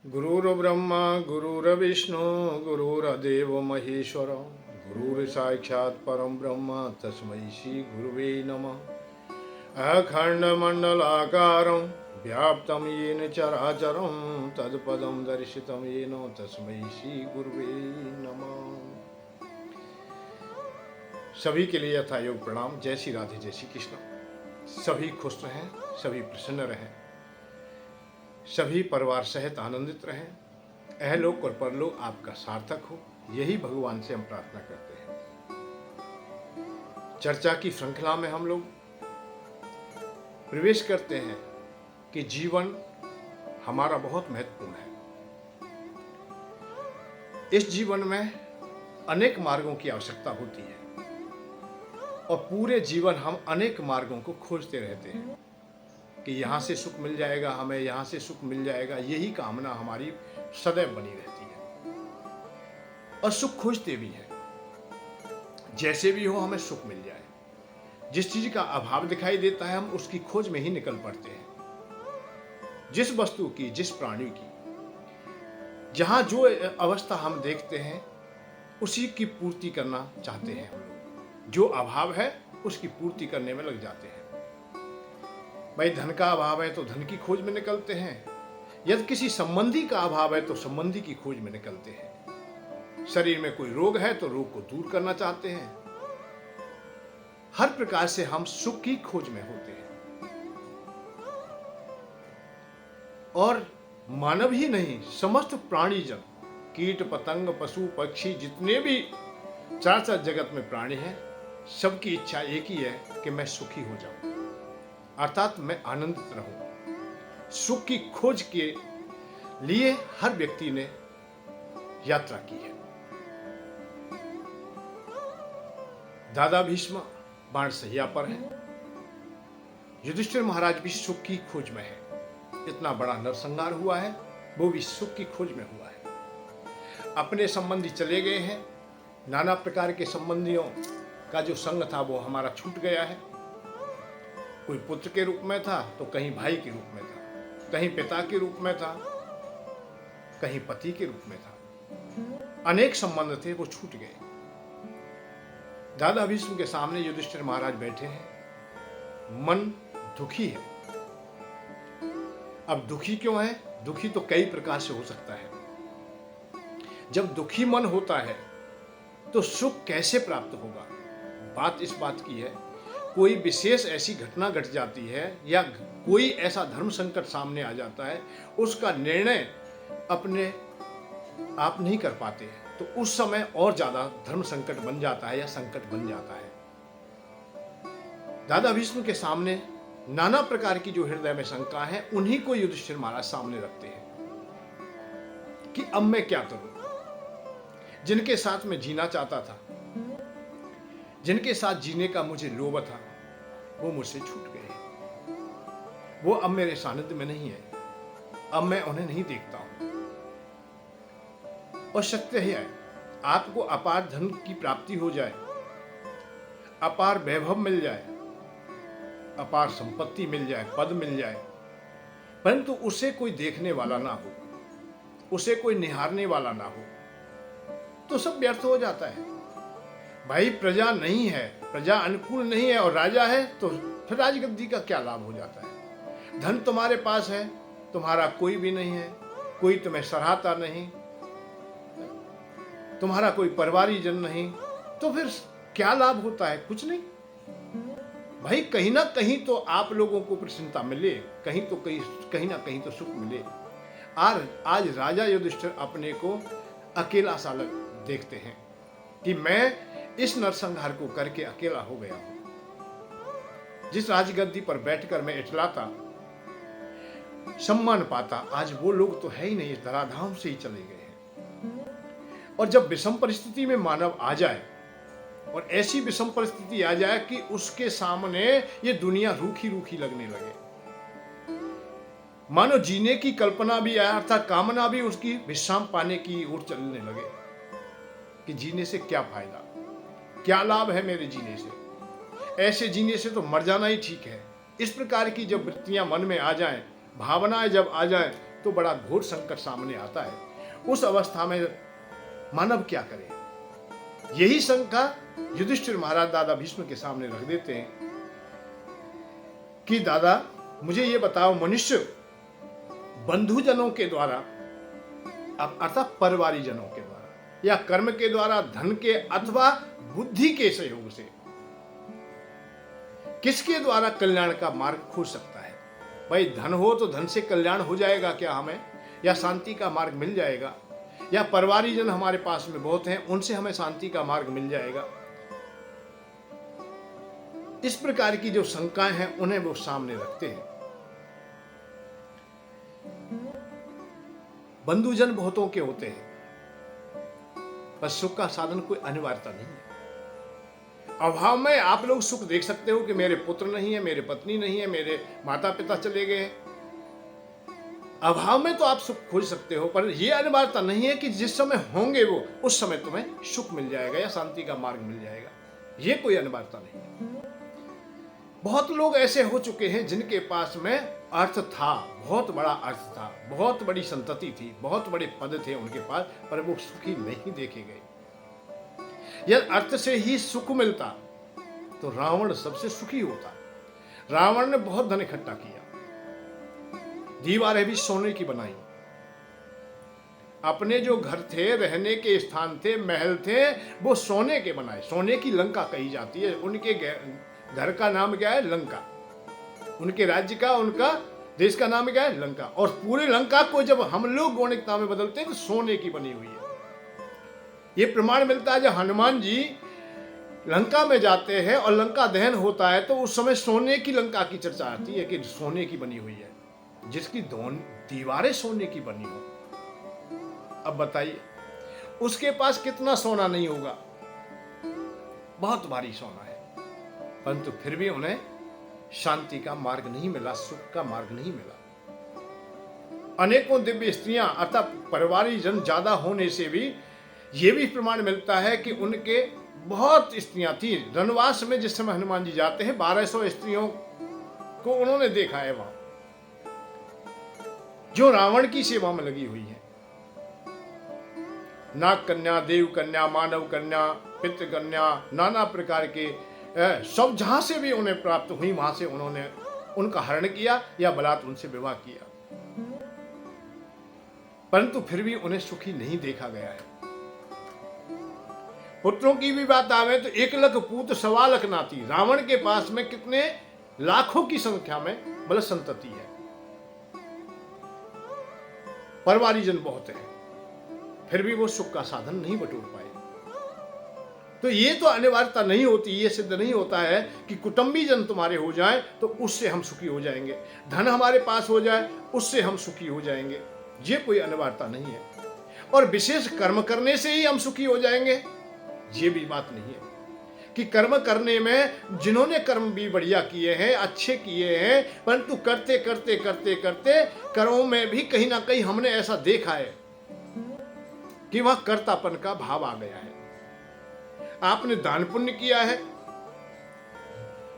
गुरुर्ब्रह्मा गुरुर्विष्णु गुरुर्देव महेश्वर गुरुर्साक्षात् परम ब्रह्म तस्मै श्री गुरुवे नमः। अखंडमंडलाकारं व्याप्तं येन चराचरं तत्पदं दर्शितं येन तस्मै श्री गुरुवे नमः। सभी के लिए यथायोग प्रणाम। जय श्री राधे, जय श्री कृष्ण। सभी खुश रहें, सभी प्रसन्न रहें, सभी परिवार सहित आनंदित रहें, अहलोक और परलोक आपका सार्थक हो, यही भगवान से हम प्रार्थना करते हैं। चर्चा की श्रृंखला में हम लोग प्रवेश करते हैं कि जीवन हमारा बहुत महत्वपूर्ण है। इस जीवन में अनेक मार्गों की आवश्यकता होती है और पूरे जीवन हम अनेक मार्गों को खोजते रहते हैं कि यहाँ से सुख मिल जाएगा, हमें यहाँ से सुख मिल जाएगा। यही कामना हमारी सदैव बनी रहती है और सुख खोजते भी हैं। जैसे भी हो हमें सुख मिल जाए। जिस चीज का अभाव दिखाई देता है हम उसकी खोज में ही निकल पड़ते हैं। जिस वस्तु की, जिस प्राणी की, जहाँ जो अवस्था हम देखते हैं उसी की पूर्ति करना चाहते हैं हम लोग। जो अभाव है उसकी पूर्ति करने में लग जाते हैं। भाई धन का अभाव है तो धन की खोज में निकलते हैं, यदि किसी संबंधी का अभाव है तो संबंधी की खोज में निकलते हैं। शरीर में कोई रोग है तो रोग को दूर करना चाहते हैं। हर प्रकार से हम सुख की खोज में होते हैं। और मानव ही नहीं, समस्त प्राणीजन, कीट पतंग पशु पक्षी, जितने भी चराचर जगत में प्राणी हैं, सबकी इच्छा एक ही है कि मैं सुखी हो जाऊं, अर्थात मैं आनंदित रहूं। सुख की खोज के लिए हर व्यक्ति ने यात्रा की है। दादा भीष्म बाणसैया पर हैं। युधिष्ठिर महाराज भी सुख की खोज में है। इतना बड़ा नरसंहार हुआ है, वो भी सुख की खोज में हुआ है। अपने संबंधी चले गए हैं। नाना प्रकार के संबंधियों का जो संग था वो हमारा छूट गया है। कोई पुत्र के रूप में था तो कहीं भाई के रूप में था, कहीं पिता के रूप में था, कहीं पति के रूप में था। अनेक संबंध थे, वो छूट गए। दादा भीष्म के सामने युधिष्ठिर महाराज बैठे हैं। मन दुखी है। अब दुखी क्यों है? दुखी तो कई प्रकार से हो सकता है। जब दुखी मन होता है तो सुख कैसे प्राप्त होगा? बात इस बात की है, कोई विशेष ऐसी घटना घट जाती है या कोई ऐसा धर्म संकट सामने आ जाता है, उसका निर्णय अपने आप नहीं कर पाते हैं, तो उस समय और ज्यादा धर्म संकट बन जाता है या संकट बन जाता है। दादा भीष्म के सामने नाना प्रकार की जो हृदय में शंका है, उन्हीं को युधिष्ठिर महाराज सामने रखते हैं कि अब मैं क्या करूं। जिनके साथ मैं जीना चाहता था, जिनके साथ जीने का मुझे लोभ था, वो मुझसे छूट गए। वो अब मेरे सानिध्य में नहीं है। अब मैं उन्हें नहीं देखता हूं। और सत्य है, आपको अपार धन की प्राप्ति हो जाए, अपार वैभव मिल जाए, अपार संपत्ति मिल जाए, पद मिल जाए, परंतु उसे कोई देखने वाला ना हो, उसे कोई निहारने वाला ना हो, तो सब व्यर्थ हो जाता है। भाई प्रजा नहीं है, प्रजा अनुकूल नहीं है और राजा है, तो फिर राजगद्दी का क्या लाभ हो जाता है? धन तुम्हारे पास है, तुम्हारा कोई भी नहीं है, कोई तुम्हें सराहता नहीं, तुम्हारा कोई परिवारीजन नहीं, तो फिर क्या लाभ होता है? कुछ नहीं। भाई कहीं ना कहीं तो आप लोगों को प्रसन्नता मिले, कहीं ना कहीं तो सुख मिले। आज राजा युधिष्ठिर अपने को अकेला सा देखते हैं कि मैं इस नरसंहार को करके अकेला हो गया हूं। जिस राजगद्दी पर बैठकर मैं इटलाता, सम्मान पाता, आज वो लोग तो है ही नहीं, धराधाम से ही चले गए हैं। और जब विषम परिस्थिति में मानव आ जाए और ऐसी विषम परिस्थिति आ जाए कि उसके सामने ये दुनिया रूखी रूखी लगने लगे, मानो जीने की कल्पना भी आया, अर्थात कामना भी उसकी विश्राम पाने की ओर चलने लगे कि जीने से क्या फायदा, क्या लाभ है मेरे जीने से? ऐसे जीने से तो मर जाना ही ठीक है। इस प्रकार की जब वृत्तियां मन में आ जाएं, भावनाएं जब आ जाएं, तो बड़ा घोर संकट सामने आता है। उस अवस्था में मानव क्या करे? यही शंका युधिष्ठिर महाराज दादा भीष्म के सामने रख देते हैं कि दादा मुझे ये बताओ, मनुष्य बंधुजनों के द्वारा अर्थात परिवारी जनों के द्वारा या कर्म के द्वारा, धन के अथवा बुद्धि के सहयोग से किसके द्वारा कल्याण का मार्ग खोज सकता है? भाई धन हो तो धन से कल्याण हो जाएगा क्या हमें, या शांति का मार्ग मिल जाएगा, या परिवारी जन हमारे पास में बहुत हैं उनसे हमें शांति का मार्ग मिल जाएगा? इस प्रकार की जो शंकाएं हैं उन्हें वो सामने रखते हैं। बंधुजन बहुतों के होते हैं, पर सुख का साधन कोई अनिवार्यता नहीं है। अभाव में आप लोग सुख देख सकते हो कि मेरे पुत्र नहीं है, मेरे पत्नी नहीं है, मेरे माता पिता चले गए। अभाव में तो आप सुख खोज सकते हो, पर यह अनिवार्यता नहीं है कि जिस समय होंगे वो उस समय तुम्हें सुख मिल जाएगा या शांति का मार्ग मिल जाएगा। यह कोई अनिवार्यता नहीं है। बहुत लोग ऐसे हो चुके हैं जिनके पास में अर्थ था, बहुत बड़ा अर्थ था, बहुत बड़ी संतति थी, बहुत बड़े पद थे उनके पास, पर वो सुखी नहीं देखे गए। यदि अर्थ से ही सुख मिलता तो रावण सबसे सुखी होता। रावण ने बहुत धन इकट्ठा किया, दीवारें भी सोने की बनाई, अपने जो घर थे, रहने के स्थान थे, महल थे, वो सोने के बनाए। सोने की लंका कही जाती है। उनके घर का नाम क्या है? लंका। उनके राज्य का, उनका देश का नाम क्या है? लंका। और पूरे लंका को जब हम लोग गौणिकता में बदलते हैं तो सोने की बनी हुई है। ये प्रमाण मिलता है जब हनुमान जी लंका में जाते हैं और लंका दहन होता है तो उस समय सोने की लंका की चर्चा आती है कि सोने की बनी हुई है, जिसकी दीवारें सोने की बनी हो। अब बताइए उसके पास कितना सोना नहीं होगा? बहुत भारी सोना है, परंतु फिर भी उन्हें शांति का मार्ग नहीं मिला, सुख का मार्ग नहीं मिला। अनेकों दिव्य स्त्रियां अर्थात परिवारी जन ज्यादा होने से भी यह भी प्रमाण मिलता है कि उनके बहुत स्त्रियां थी। वनवास में जिस समय हनुमान जी जाते हैं 1200 स्त्रियों को उन्होंने देखा है वहां, जो रावण की सेवा में लगी हुई है। नाग कन्या, देव कन्या, मानव कन्या, पितृ कन्या, नाना प्रकार के सब जहां से भी उन्हें प्राप्त हुई वहां से उन्होंने उनका हरण किया या बलात् उनसे विवाह किया, परंतु फिर भी उन्हें सुखी नहीं देखा गया है। पुत्रों की भी बात आवे तो 1 लाख पूत 1.25 लाख नाती। रावण के पास में कितने लाखों की संख्या में बल संतति है, परिवारी जन बहुत है, फिर भी वो सुख का साधन नहीं बटोर पाए। तो ये तो अनिवार्यता नहीं होती, ये सिद्ध नहीं होता है कि कुटुंबी जन तुम्हारे हो जाएं तो उससे हम सुखी हो जाएंगे, धन हमारे पास हो जाए उससे हम सुखी हो जाएंगे। ये कोई अनिवार्यता नहीं है। और विशेष कर्म करने से ही हम सुखी हो जाएंगे, ये भी बात नहीं है कि कर्म करने में जिन्होंने कर्म भी बढ़िया किए हैं, अच्छे किए हैं, परंतु करते करते करते करते कर्मों में भी कहीं ना कहीं हमने ऐसा देखा है कि वह कर्तापन का भाव आ गया है। आपने दान पुण्य किया है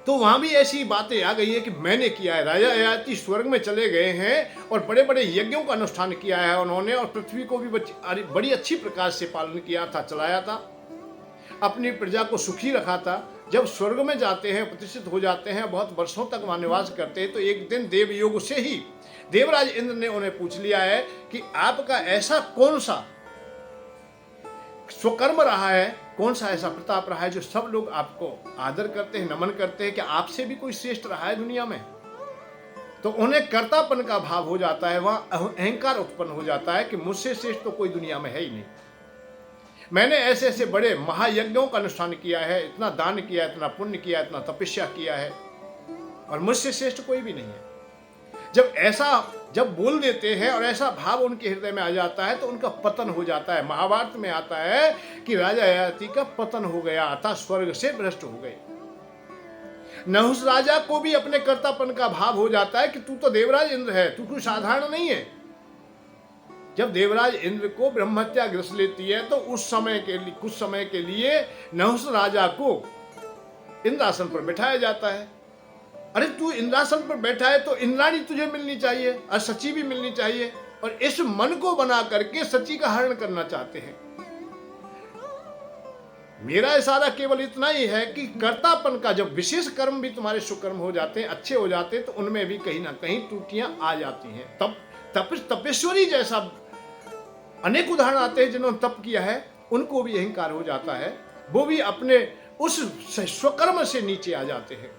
तो वहां भी ऐसी बातें आ गई है कि मैंने किया है। राजा ययाति स्वर्ग में चले गए हैं और बड़े बड़े यज्ञों का अनुष्ठान किया है उन्होंने, और पृथ्वी को भी बड़ी अच्छी प्रकार से पालन किया था, चलाया था, अपनी प्रजा को सुखी रखा था। जब स्वर्ग में जाते हैं, प्रतिष्ठित हो जाते हैं, बहुत वर्षों तक वहां निवास करते हैं, तो एक दिन देवयोग से ही देवराज इंद्र ने उन्हें पूछ लिया है कि आपका ऐसा कौन सा स्वकर्म रहा है, कौन सा ऐसा प्रताप रहा है जो सब लोग आपको आदर करते हैं, नमन करते हैं, कि आपसे भी कोई श्रेष्ठ रहा है दुनिया में? तो उन्हें कर्तापन का भाव हो जाता है, वहां अहंकार उत्पन्न हो जाता है कि मुझसे श्रेष्ठ तो कोई दुनिया में है ही नहीं। मैंने ऐसे ऐसे बड़े महायज्ञों का अनुष्ठान किया है, इतना दान किया, इतना पुण्य किया, इतना तपस्या किया है, और मुझसे श्रेष्ठ कोई भी नहीं है। जब बोल देते हैं और ऐसा भाव उनके हृदय में आ जाता है तो उनका पतन हो जाता है। महाभारत में आता है कि राजा ययाति का पतन हो गया, अर्थात स्वर्ग से भ्रष्ट हो गए। नहुष राजा को भी अपने कर्तापन का भाव हो जाता है कि तू तो देवराज इंद्र है, तू कोई साधारण नहीं है। जब देवराज इंद्र को ब्रह्महत्या ग्रस लेती है तो उस समय के लिए, कुछ समय के लिए नहुष राजा को इंद्रासन पर बैठाया जाता है। अरे तू इंद्रासन पर बैठा है तो इंद्राणी तुझे मिलनी चाहिए और सची भी मिलनी चाहिए, और इस मन को बना करके सची का हरण करना चाहते हैं। मेरा इशारा केवल इतना ही है कि कर्तापन का जब विशेष कर्म भी तुम्हारे सुकर्म हो जाते हैं, अच्छे हो जाते हैं, तो उनमें भी कहीं ना कहीं त्रुटियां आ जाती हैं। तब तपेश्वरी जैसा अनेक उदाहरण आते हैं जिन्होंने तप किया है, उनको भी अहंकार हो जाता है, वो भी अपने उस स्वकर्म से नीचे आ जाते हैं,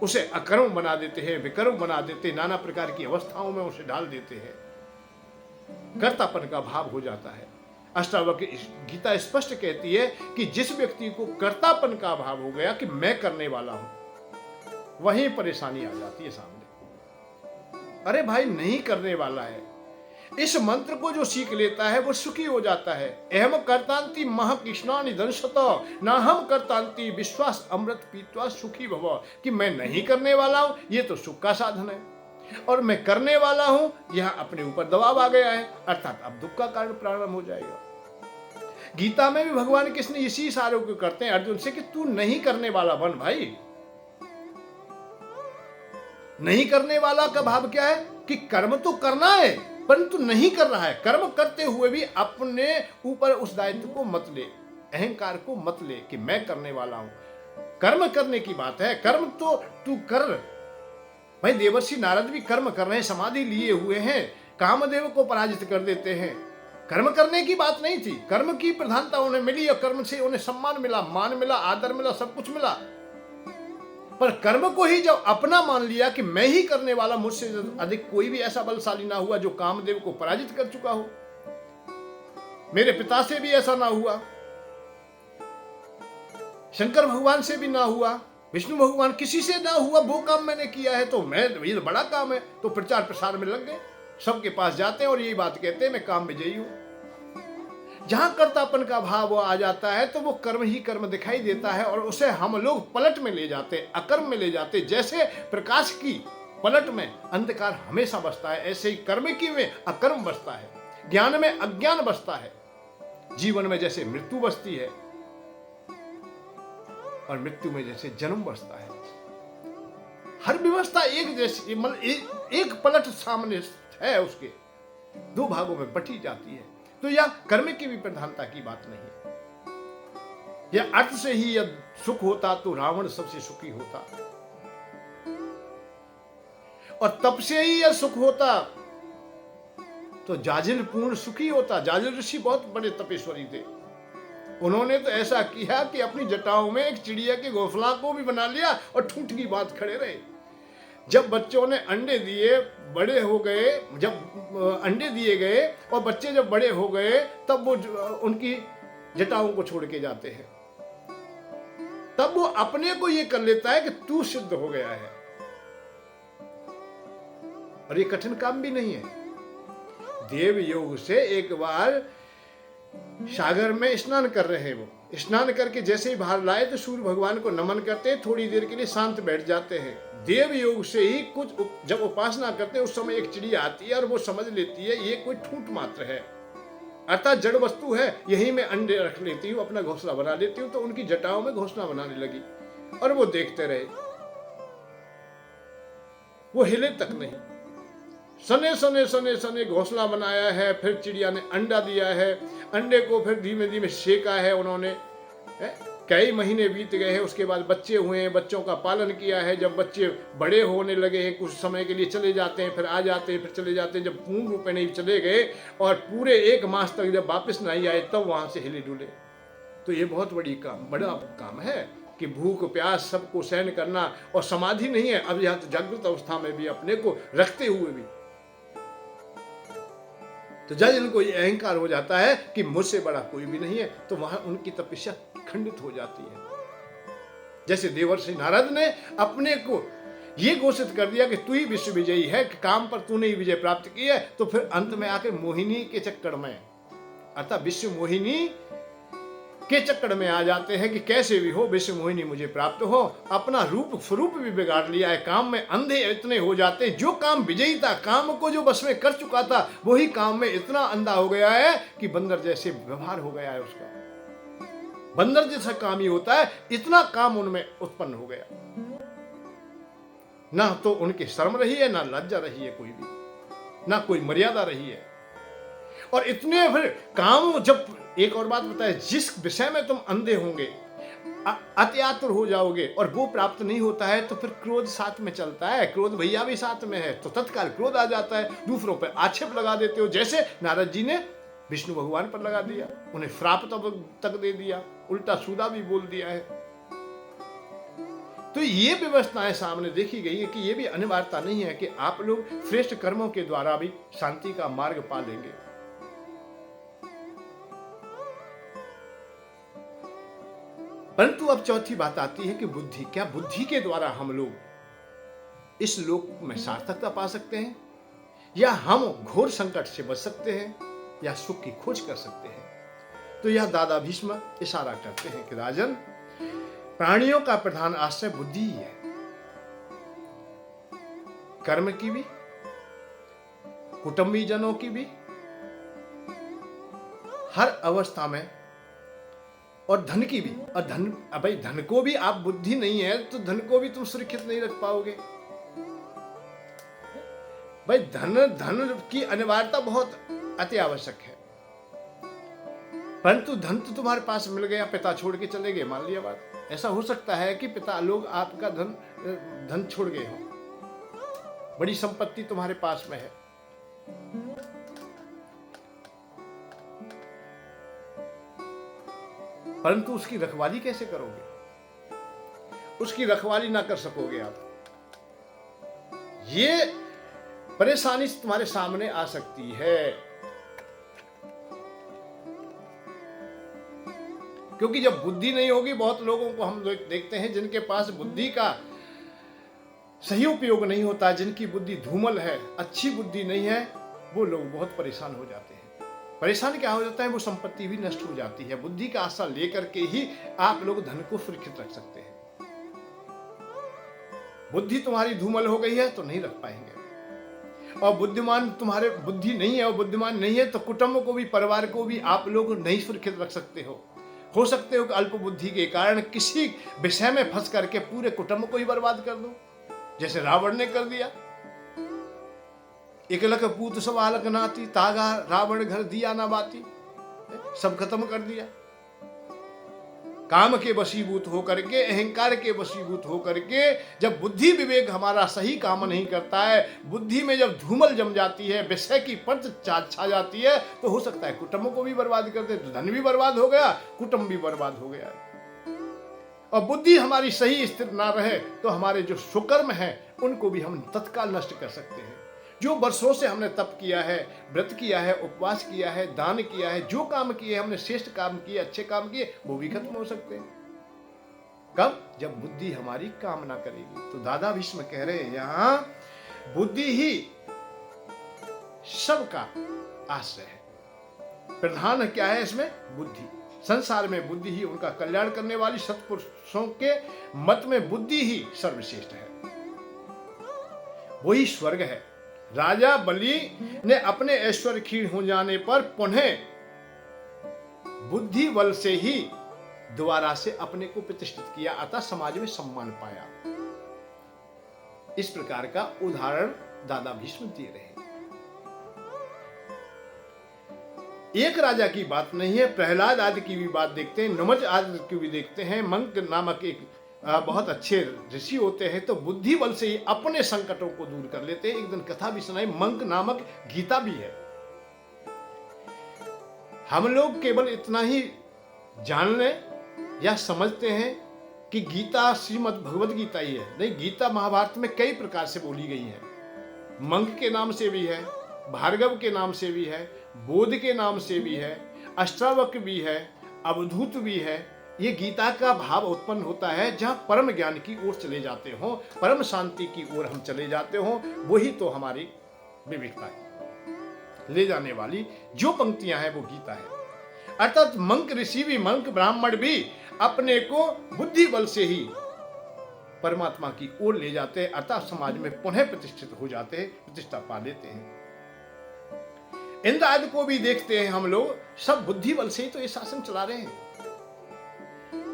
उसे अकर्म बना देते हैं, विकर्म बना देते हैं, नाना प्रकार की अवस्थाओं में उसे डाल देते हैं। कर्तापन का भाव हो जाता है। अष्टावक्र गीता स्पष्ट कहती है कि जिस व्यक्ति को कर्तापन का भाव हो गया कि मैं करने वाला हूं, वहीं परेशानी आ जाती है सामने। अरे भाई, नहीं करने वाला है, इस मंत्र को जो सीख लेता है वो सुखी हो जाता है। अहम कर्तांति महकृष्णानि दंशत ना हम कर्तांति विश्वास अमृत पीत्वा सुखी भव, कि मैं नहीं करने वाला हूं, ये तो सुख का साधन है, और मैं करने वाला हूं, यहां अपने ऊपर दबाव आ गया है, अर्थात अब दुख का कारण प्रारंभ हो जाएगा। गीता में भी भगवान कृष्ण इसी इशारे को करते हैं अर्जुन से कि तू नहीं करने वाला बन भाई। नहीं करने वाला का भाव क्या है कि कर्म तो करना है परंतु नहीं कर रहा है। कर्म करते हुए भी अपने ऊपर उस दायित्व को मत ले, अहंकार को मत ले कि मैं करने वाला हूं। कर्म करने की बात है, कर्म तो तू कर भाई। देवर्षि नारद भी कर्म कर रहे हैं, समाधि लिए हुए हैं, कामदेव को पराजित कर देते हैं। कर्म करने की बात नहीं थी, कर्म की प्रधानता उन्हें मिली और कर्म से उन्हें सम्मान मिला, मान मिला, आदर मिला, सब कुछ मिला। पर कर्म को ही जब अपना मान लिया कि मैं ही करने वाला, मुझसे अधिक कोई भी ऐसा बलशाली ना हुआ जो कामदेव को पराजित कर चुका हो। मेरे पिता से भी ऐसा ना हुआ, शंकर भगवान से भी ना हुआ, विष्णु भगवान किसी से ना हुआ, वो काम मैंने किया है, तो मैं ये तो बड़ा काम है। तो प्रचार प्रसार में लग गए, सबके पास जाते हैं और यही बात कहते हैं मैं काम विजयी हूं। जहां कर्तापन का भाव आ जाता है तो वो कर्म ही कर्म दिखाई देता है और उसे हम लोग पलट में ले जाते, अकर्म में ले जाते। जैसे प्रकाश की पलट में अंधकार हमेशा बसता है, ऐसे ही कर्म की में अकर्म बसता है, ज्ञान में अज्ञान बसता है। जीवन में जैसे मृत्यु बसती है और मृत्यु में जैसे जन्म बसता है। हर व्यवस्था एक जैसी, मतलब एक पलट सामने है, उसके दो भागों में बटी जाती है। तो यह कर्म की भी प्रधानता की बात नहीं है। यह अर्थ से ही यह सुख होता तो रावण सबसे सुखी होता, और तप से ही यह सुख होता तो जाजिल पूर्ण सुखी होता। जाजिल ऋषि बहुत बड़े तपेश्वरी थे, उन्होंने तो ऐसा किया कि अपनी जटाओं में एक चिड़िया के घोंसला को भी बना लिया और ठूंठ की बात खड़े रहे। जब बच्चों ने अंडे दिए, बड़े हो गए, जब अंडे दिए गए और बच्चे जब बड़े हो गए, तब वो उनकी जटाओं को छोड़ के जाते हैं। तब वो अपने को ये कर लेता है कि तू सिद्ध हो गया है। और ये कठिन काम भी नहीं है। देव योग से एक बार सागर में स्नान कर रहे हैं, वो स्नान करके जैसे ही बाहर लाए तो सूर्य भगवान को नमन करते हैं, थोड़ी देर के लिए शांत बैठ जाते हैं। देव योग से ही कुछ जब उपासना करते हैं उस समय एक चिड़िया आती है और वो समझ लेती है ये कोई ठूंठ मात्र है, अर्थात जड़ वस्तु है, यही मैं अंडे रख लेती हूँ, अपना घोंसला बना लेती हूँ। तो उनकी जटाओं में घोंसला बनाने लगी और वो देखते रहे, वो हिले तक नहीं। सने सने सने सने घोंसला बनाया है, फिर चिड़िया ने अंडा दिया है, अंडे को फिर धीमे धीमे सेका है उन्होंने। कई महीने बीत गए हैं, उसके बाद बच्चे हुए हैं, बच्चों का पालन किया है। जब बच्चे बड़े होने लगे हैं, कुछ समय के लिए चले जाते हैं, फिर आ जाते हैं, फिर चले जाते हैं। जब पूर्ण रूप में नहीं चले गए और पूरे 1 मास तक जब वापस नहीं आए, तब वहां से हिले डुले। तो ये बहुत बड़ा काम है कि भूख प्यास सबको सहन करना, और समाधि नहीं है अब, यहाँ तो जागृत अवस्था में भी अपने को रखते हुए भी। तो जब इनको ये अहंकार हो जाता है कि मुझसे बड़ा कोई भी नहीं है, तो वहां उनकी तपस्या खंडित हो जाती है। जैसे देवर्षि नारद ने अपने को ये घोषित कर दिया कि तू ही विश्व विजयी है, कि काम पर तूने ही विजय प्राप्त की है, तो फिर अंत में आकर मोहिनी के चक्कर में, अर्थात विश्व मोहिनी के चक्कर में आ जाते हैं कि कैसे भी हो विश्व मोहिनी मुझे प्राप्त हो। अपना रूप स्वरूप भी बिगाड़ लिया है, काम में अंधे इतने हो जाते हैं। जो काम विजयी था, काम को जो बस में कर चुका था, वही काम में इतना अंधा हो गया है कि बंदर जैसे व्यवहार हो गया है उसका। बंदर जैसा काम ही होता है, इतना काम उनमें उत्पन्न हो गया। ना तो उनकी शर्म रही है, ना लज्जा रही है कोई भी। ना कोई मर्यादा रही है। और इतने फिर काम, जब एक और बात बताए, जिस विषय में तुम अंधे होंगे, अत्यातुर हो जाओगे और वो प्राप्त नहीं होता है, तो फिर क्रोध साथ में चलता है, क्रोध भैया भी साथ में है, तो तत्काल क्रोध आ जाता है, दूसरों पर आक्षेप लगा देते हो, जैसे नारद जी ने विष्णु भगवान पर लगा दिया, उन्हें श्राप तक दे दिया, उल्टा सूदा भी बोल दिया है। तो ये व्यवस्थाएं सामने देखी गई है कि ये भी अनिवार्यता नहीं है कि आप लोग श्रेष्ठ कर्मों के द्वारा भी शांति का मार्ग पा लेंगे। परंतु अब चौथी बात आती है कि बुद्धि, क्या बुद्धि के द्वारा हम लोग इस लोक में सार्थकता पा सकते हैं, या हम घोर संकट से बच सकते हैं, या सुख की खोज कर सकते हैं? तो यह दादा भीष्म इशारा करते हैं कि राजन, प्राणियों का प्रधान आश्रय बुद्धि ही है, कर्म की भी, कुटुंबी जनों की भी, हर अवस्था में, और धन की भी। और धन, भाई धन को भी, आप बुद्धि नहीं है तो धन को भी तुम सुरक्षित नहीं रख पाओगे। भाई धन की अनिवार्यता बहुत अति आवश्यक है, परंतु धन तो तुम्हारे पास मिल गया, पिता छोड़ के चले गए, मान लिया बात, ऐसा हो सकता है कि पिता लोग आपका धन छोड़ गए हो, बड़ी संपत्ति तुम्हारे पास में है, परंतु उसकी रखवाली कैसे करोगे? उसकी रखवाली ना कर सकोगे आप, ये परेशानी तुम्हारे सामने आ सकती है। क्योंकि जब बुद्धि नहीं होगी, बहुत लोगों को हम देखते हैं जिनके पास बुद्धि का सही उपयोग नहीं होता, जिनकी बुद्धि धूमल है, अच्छी बुद्धि नहीं है, वो लोग बहुत परेशान हो जाते हैं। परेशान क्या हो जाता है? वो संपत्ति भी नष्ट हो जाती है। बुद्धि का आशा लेकर के ही आप लोग धन को सुरक्षित रख सकते हैं। बुद्धि तुम्हारी धूमल हो गई है तो नहीं रख पाएंगे, और बुद्धिमान तुम्हारे बुद्धि नहीं है और बुद्धिमान नहीं है तो कुटुंब को भी, परिवार को भी आप लोग नहीं सुरक्षित रख सकते हो सकते हो कि अल्प बुद्धि के कारण किसी विषय में फंस करके पूरे कुटुंब को ही बर्बाद कर दो, जैसे रावण ने कर दिया। एकलक पूत सब आलक नाती, तागा रावण घर दिया ना बाती, सब खत्म कर दिया। काम के वशीभूत होकर के, अहंकार के वशीभूत होकर के, जब बुद्धि विवेक हमारा सही काम नहीं करता है, बुद्धि में जब धूमल जम जाती है, विषय की पंच छा जाती है, तो हो सकता है कुटुंब को भी बर्बाद कर दे, धन भी बर्बाद हो गया, कुटुंब भी बर्बाद हो गया। और बुद्धि हमारी सही स्थिर ना रहे तो हमारे जो सुकर्म है उनको भी हम तत्काल नष्ट कर सकते हैं। जो वर्षों से हमने तप किया है, व्रत किया है, उपवास किया है, दान किया है, जो काम किए हमने, श्रेष्ठ काम किए, अच्छे काम किए, वो भी खत्म हो सकते हैं। कब? जब बुद्धि हमारी काम ना करेगी। तो दादा भीष्म कह रहे हैं यहां बुद्धि ही सबका आश्रय है। प्रधान क्या है इसमें? बुद्धि। संसार में बुद्धि ही उनका कल्याण करने वाली, सत्पुरुषों के मत में बुद्धि ही सर्वश्रेष्ठ है, वही स्वर्ग है। राजा बलि ने अपने ऐश्वर्य क्षीण हो जाने पर पुनः बुद्धि बल से ही दोबारा से अपने को प्रतिष्ठित किया, अतः समाज में सम्मान पाया। इस प्रकार का उदाहरण दादा भीष्म दे रहे हैं। एक राजा की बात नहीं है, प्रहलाद आदि की भी बात देखते हैं, नमज आदि की भी देखते हैं। मंक नामक एक बहुत अच्छे ऋषि होते हैं, तो बुद्धि बल से ही अपने संकटों को दूर कर लेते हैं। एक दिन कथा भी सुनाई, मंक नामक गीता भी है। हम लोग केवल इतना ही जान लें या समझते हैं कि गीता श्रीमद् भगवद गीता ही है, नहीं, गीता महाभारत में कई प्रकार से बोली गई है। मंक के नाम से भी है, भार्गव के नाम से भी है, बोध के नाम से भी है, अष्टावक भी है, अवधूत भी है। ये गीता का भाव उत्पन्न होता है जहां परम ज्ञान की ओर चले जाते हो, परम शांति की ओर हम चले जाते हो, वही तो हमारी विवेकता ले जाने वाली जो पंक्तियां हैं वो गीता है। अर्थात मंक ऋषि भी, मंक ब्राह्मण भी अपने को बुद्धि बल से ही परमात्मा की ओर ले जाते हैं, अर्थात समाज में पुनः प्रतिष्ठित हो जाते हैं, प्रतिष्ठा पा लेते हैं। इंद्र आदि को भी देखते हैं हम लोग, सब बुद्धि बल से ही तो ये शासन चला रहे हैं।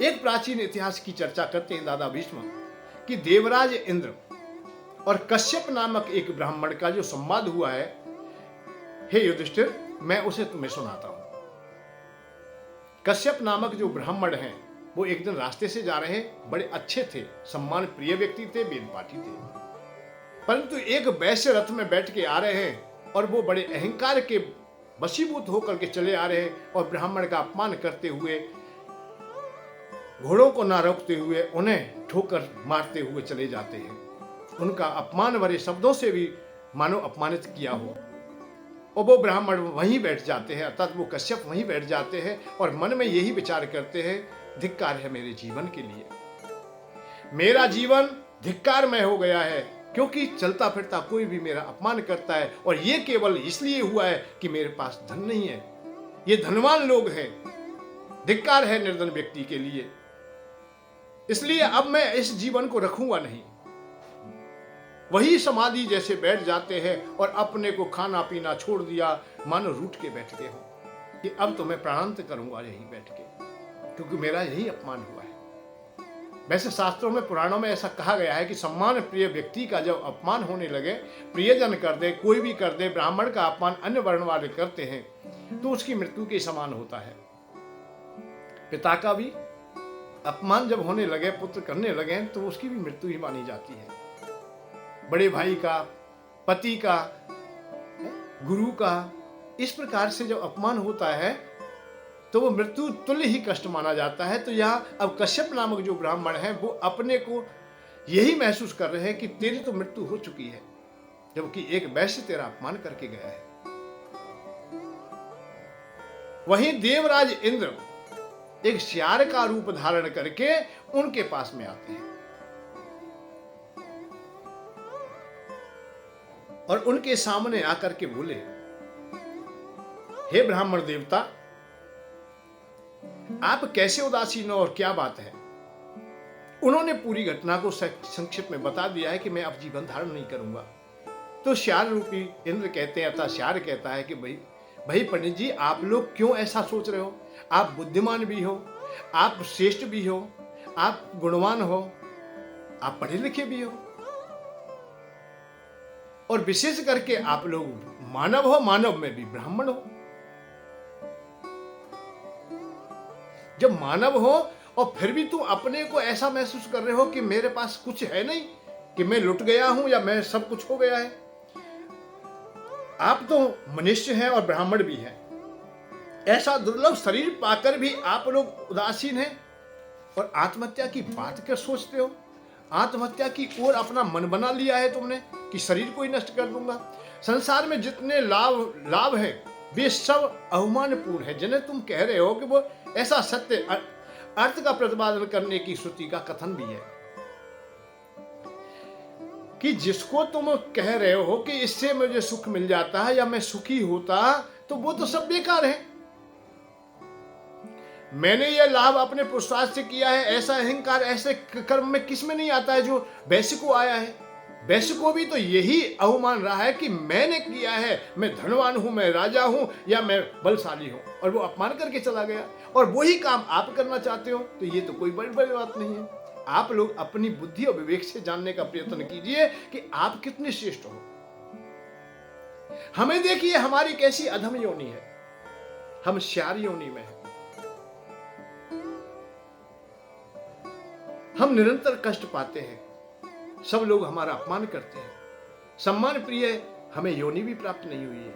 एक प्राचीन इतिहास की चर्चा करते हैं दादा भीष्म कि देवराज इंद्र और कश्यप नामक एक ब्राह्मण का जो संवाद हुआ है, हे युधिष्ठिर, मैं उसे तुम्हें सुनाता हूं। कश्यप नामक जो ब्राह्मण हैं, वो एक दिन रास्ते से जा रहे, बड़े अच्छे थे, सम्मान प्रिय व्यक्ति थे, वेदपाठी थे। परंतु एक वैश्य रथ में बैठ के आ रहे हैं और वो बड़े अहंकार के वशीभूत होकर के चले आ रहे हैं और ब्राह्मण का अपमान करते हुए, घोड़ों को ना रोकते हुए उन्हें ठोकर मारते हुए चले जाते हैं। उनका अपमान भरे शब्दों से भी मानो अपमानित किया हो, और वो ब्राह्मण वहीं बैठ जाते हैं, अर्थात वो कश्यप वहीं बैठ जाते हैं और मन में यही विचार करते हैं, धिक्कार है मेरे जीवन के लिए, मेरा जीवन धिक्कारमय हो गया है, क्योंकि चलता फिरता कोई भी मेरा अपमान करता है, और ये केवल इसलिए हुआ है कि मेरे पास धन नहीं है, ये धनवान लोग हैं, धिक्कार है निर्धन व्यक्ति के लिए, इसलिए अब मैं इस जीवन को रखूंगा नहीं। वही समाधि जैसे बैठ जाते हैं और अपने को खाना पीना छोड़ दिया, मानो रूठ के बैठते हो कि अब तो मैं प्राणांत करूंगा यही बैठ के, क्योंकि मेरा यही अपमान हुआ है। वैसे शास्त्रों में, पुराणों में ऐसा कहा गया है कि सम्मान प्रिय व्यक्ति का जब अपमान होने लगे, प्रियजन कर दे, कोई भी कर दे, ब्राह्मण का अपमान अन्य वर्ण वाले करते हैं, तो उसकी मृत्यु के समान होता है। पिता का भी अपमान जब होने लगे, पुत्र करने लगे, तो उसकी भी मृत्यु ही मानी जाती है। बड़े भाई का, पति का, गुरु का, इस प्रकार से जब अपमान होता है तो वो मृत्यु तुल्य ही कष्ट माना जाता है। तो यहाँ अब कश्यप नामक जो ब्राह्मण है, वो अपने को यही महसूस कर रहे हैं कि तेरी तो मृत्यु हो चुकी है, जबकि एक वैश्य तेरा अपमान करके गया है। वहीं देवराज इंद्र एक श्यार का रूप धारण करके उनके पास में आते हैं और उनके सामने आकर के बोले, हे ब्राह्मण देवता, आप कैसे उदासीन हो और क्या बात है? उन्होंने पूरी घटना को संक्षिप्त में बता दिया है कि मैं अब जीवन धारण नहीं करूंगा। तो श्यार रूपी इंद्र कहते हैं, अर्थात श्यार कहता है कि भाई पंडित जी, आप लोग क्यों ऐसा सोच रहे हो? आप बुद्धिमान भी हो, आप श्रेष्ठ भी हो, आप गुणवान हो, आप पढ़े लिखे भी हो, और विशेष करके आप लोग मानव हो, मानव में भी ब्राह्मण हो। जब मानव हो और फिर भी तुम अपने को ऐसा महसूस कर रहे हो कि मेरे पास कुछ है नहीं, कि मैं लुट गया हूं या मैं सब कुछ हो गया है। आप तो मनुष्य हैं और ब्राह्मण भी हैं, ऐसा दुर्लभ शरीर पाकर भी आप लोग उदासीन हैं और आत्महत्या की बात क्या सोचते हो? आत्महत्या की ओर अपना मन बना लिया है तुमने कि शरीर को ही नष्ट कर दूंगा। संसार में जितने लाभ है वे सब अवमानपूर्ण है, जिन्हें तुम कह रहे हो कि वो ऐसा सत्य अर्थ का प्रतिपादन करने की श्रुति का कथन भी है कि जिसको तुम कह रहे हो कि इससे मुझे सुख मिल जाता है या मैं सुखी होता, तो वो तो सब बेकार है। मैंने यह लाभ अपने पुरुषार्थ से किया है, ऐसा अहंकार ऐसे कर्म में किस में नहीं आता है जो वैश्य को आया है। वैश्य को भी तो यही अवमान रहा है कि मैंने किया है, मैं धनवान हूं, मैं राजा हूं या मैं बलशाली हूं, और वो अपमान करके चला गया, और वही काम आप करना चाहते हो। तो ये तो कोई बड़ी बात नहीं है। आप लोग अपनी बुद्धि और विवेक से जानने का प्रयत्न कीजिए कि आप कितने श्रेष्ठ हो। हमें देखिए हमारी कैसी अधम योनि है, हम श्यार योनि में हैं। हम निरंतर कष्ट पाते हैं, सब लोग हमारा अपमान करते हैं, सम्मान प्रिय हमें योनि भी प्राप्त नहीं हुई है,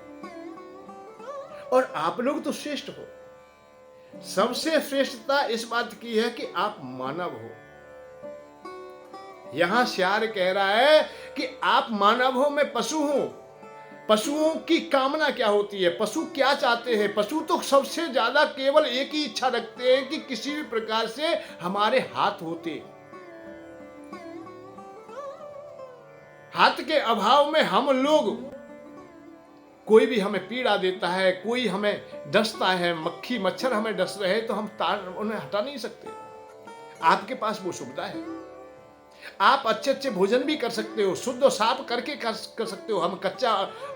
और आप लोग तो श्रेष्ठ हो। सबसे श्रेष्ठता इस बात की है कि आप मानव हो। यहां श्यार कह रहा है कि आप मानव हो, मैं पशु हूं। पशुओं की कामना क्या होती है? पशु क्या चाहते हैं? पशु तो सबसे ज्यादा केवल एक ही इच्छा रखते हैं कि किसी भी प्रकार से हमारे हाथ होते। हाथ के अभाव में हम लोग, कोई भी हमें पीड़ा देता है, कोई हमें डसता है, मक्खी मच्छर हमें डस रहे हैं, तो हम उन्हें हटा नहीं सकते। आपके पास वो सुविधा है, आप अच्छे अच्छे भोजन भी कर सकते हो, शुद्ध और साफ करके कर सकते हो। हम कच्चा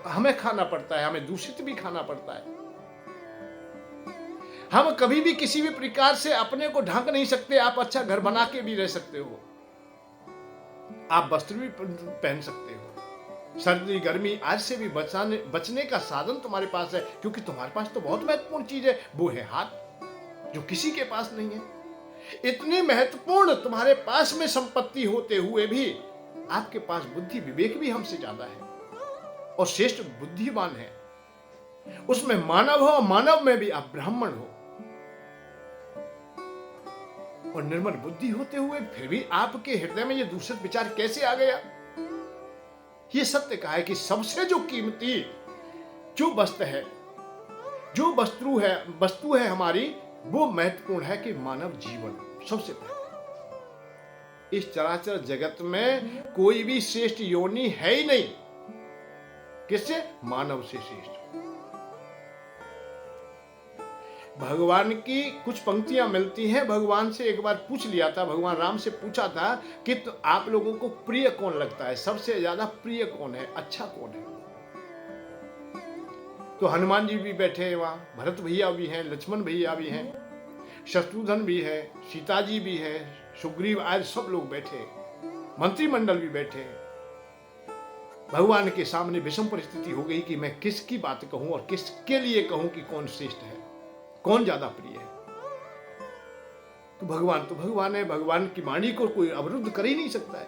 हमें खाना पड़ता है, हमें दूषित भी खाना पड़ता है। हम कभी भी किसी भी प्रकार से अपने को ढक नहीं सकते। आप अच्छा घर बना के भी रह सकते हो, आप वस्त्र भी पहन सकते हो, सर्दी गर्मी आज से भी बचने का साधन तुम्हारे पास है, क्योंकि तुम्हारे पास तो बहुत महत्वपूर्ण चीज है, वो है हाथ, जो किसी के पास नहीं है। इतनी महत्वपूर्ण तुम्हारे पास में संपत्ति होते हुए भी आपके पास बुद्धि विवेक भी हमसे ज्यादा है और श्रेष्ठ बुद्धिमान है। उसमें मानव हो, मानव में भी आप ब्राह्मण हो, और निर्मल बुद्धि होते हुए फिर भी आपके हृदय में ये दूषित विचार कैसे आ गया? ये सत्य कहा है कि सबसे जो कीमती जो वस्तु है, जो वस्तु है हमारी, वो महत्वपूर्ण है कि मानव जीवन सबसे पहले। इस चराचर जगत में कोई भी श्रेष्ठ योनि है ही नहीं। किससे? मानव से श्रेष्ठ। भगवान की कुछ पंक्तियां मिलती हैं। भगवान से एक बार पूछ लिया था, भगवान राम से पूछा था कि तो आप लोगों को प्रिय कौन लगता है, सबसे ज्यादा प्रिय कौन है, अच्छा कौन है? तो हनुमान जी भी बैठे हैं वहां, भरत भैया भी हैं, लक्ष्मण भैया भी हैं, शत्रुघ्न भी है, सीता जी भी है, सुग्रीव आदि सब लोग बैठे, मंत्रिमंडल भी बैठे। भगवान के सामने विषम परिस्थिति हो गई कि मैं किसकी बात कहूं और किसके लिए कहूं कि कौन श्रेष्ठ है, कौन ज्यादा प्रिय है। तो भगवान है, भगवान की वाणी को कोई अवरुद्ध कर ही नहीं सकता है।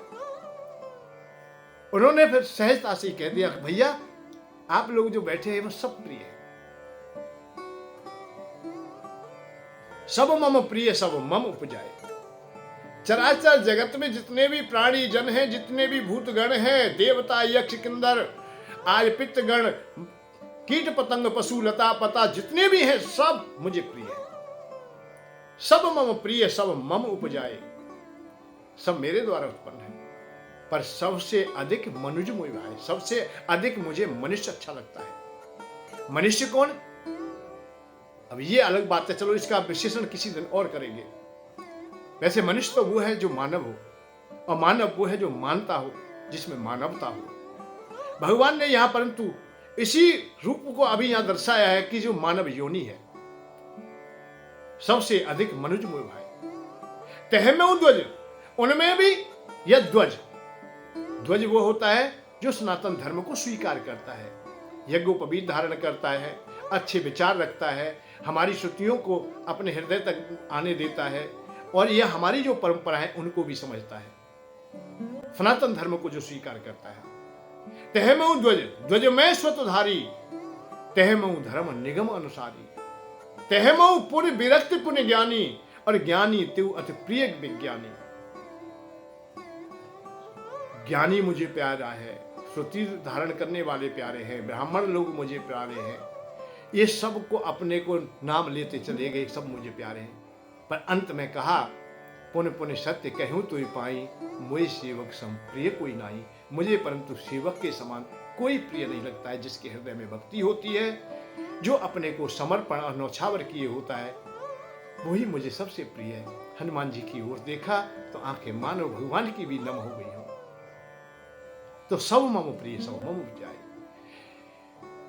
उन्होंने फिर सहजता से कह दिया, भैया आप लोग जो बैठे हैं वो सब प्रिय है, सब मम प्रिय सब मम उपजाए। चराचर जगत में जितने भी प्राणी जन हैं, जितने भी भूतगण हैं, देवता यक्ष किन्नर आज पितृगण कीट पतंग पशु लता पता जितने भी हैं, सब मुझे प्रिय है। सब मम प्रिय सब मम उपजाए, सब मेरे द्वारा उत्पन्न है। पर सबसे अधिक मनुज मोहि भाए, सबसे अधिक मुझे मनुष्य अच्छा लगता है। मनुष्य कौन? अब ये अलग बात है, चलो इसका विश्लेषण किसी दिन और करेंगे। वैसे मनुष्य तो वो है जो मानव हो, और मानव वो है जो मानता हो, जिसमें मानवता हो। भगवान ने यहां परंतु इसी रूप को अभी यहां दर्शाया है कि जो मानव योनि है, सबसे अधिक मनुज मोहि भाई। तहमें ध्वज, उनमें भी यह ध्वज, ध्वज वो होता है जो सनातन धर्म को स्वीकार करता है, यज्ञोपवीत धारण करता है, अच्छे विचार रखता है, हमारी श्रुतियों को अपने हृदय तक आने देता है, और यह हमारी जो परंपरा है उनको भी समझता है, सनातन धर्म को जो स्वीकार करता है। तहमऊ ध्वज, ध्वज में स्वतधारी, तहमऊ धर्म निगम अनुसारी, तहमऊ पुण्य विरक्त पुण्य ज्ञानी, और ज्ञानी त्यु अति प्रिय विज्ञानी। ज्ञानी मुझे प्यारा है, श्रुति धारण करने वाले प्यारे हैं, ब्राह्मण लोग मुझे प्यारे हैं, ये सब को अपने को नाम लेते चले गए, सब मुझे प्यारे हैं। पर अंत में कहा, पुण्य पुण्य सत्य कहूं तो पाई, मुझे सेवक सम प्रिय कोई नहीं। मुझे परंतु सेवक के समान कोई प्रिय नहीं लगता है। जिसके हृदय में भक्ति होती है, जो अपने को समर्पण और नौछावर किए होता है, वही मुझे सबसे प्रिय है। हनुमान जी की ओर देखा तो आंखें मानो भगवान की भी नम हो गई हो। तो सब मम प्रिय सब मम उपजाए।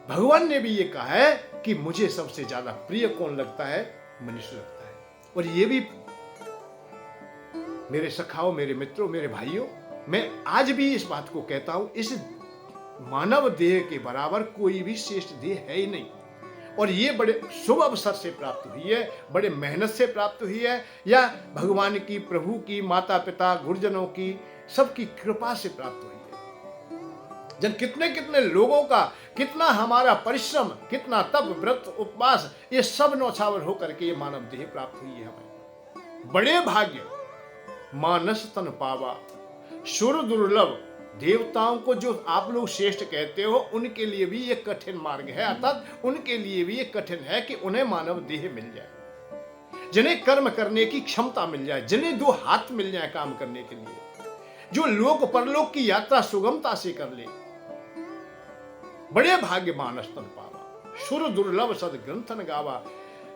भगवान ने भी ये कहा है कि मुझे सबसे ज्यादा प्रिय कौन लगता है? मनुष्य लगता है। और ये भी मेरे सखाओं, मेरे मित्रों, मेरे भाइयों, मैं आज भी इस बात को कहता हूं, इस मानव देह के बराबर कोई भी श्रेष्ठ देह है ही नहीं। और ये बड़े शुभ अवसर से प्राप्त हुई है, बड़े मेहनत से प्राप्त हुई है, या भगवान की, प्रभु की, माता पिता, गुरुजनों की, सबकी कृपा से प्राप्त हुई है। जन कितने कितने लोगों का, कितना हमारा परिश्रम, कितना तप, व्रत, उपवास, ये सब नौछावर होकर के ये मानव देह प्राप्त हुई है हमें। बड़े भाग्य मानस तन पावा, सुर दुर्लभ। देवताओं को जो आप लोग श्रेष्ठ कहते हो, उनके लिए भी ये कठिन मार्ग है, अर्थात उनके लिए भी ये कठिन है कि उन्हें मानव देह मिल जाए, जिन्हें कर्म करने की क्षमता मिल जाए, जिन्हें दो हाथ मिल जाए काम करने के लिए, जो लोक परलोक की यात्रा सुगमता से कर ले। बड़े भाग्य मानस तन पावा, सुर दुर्लभ सद ग्रंथन गावा।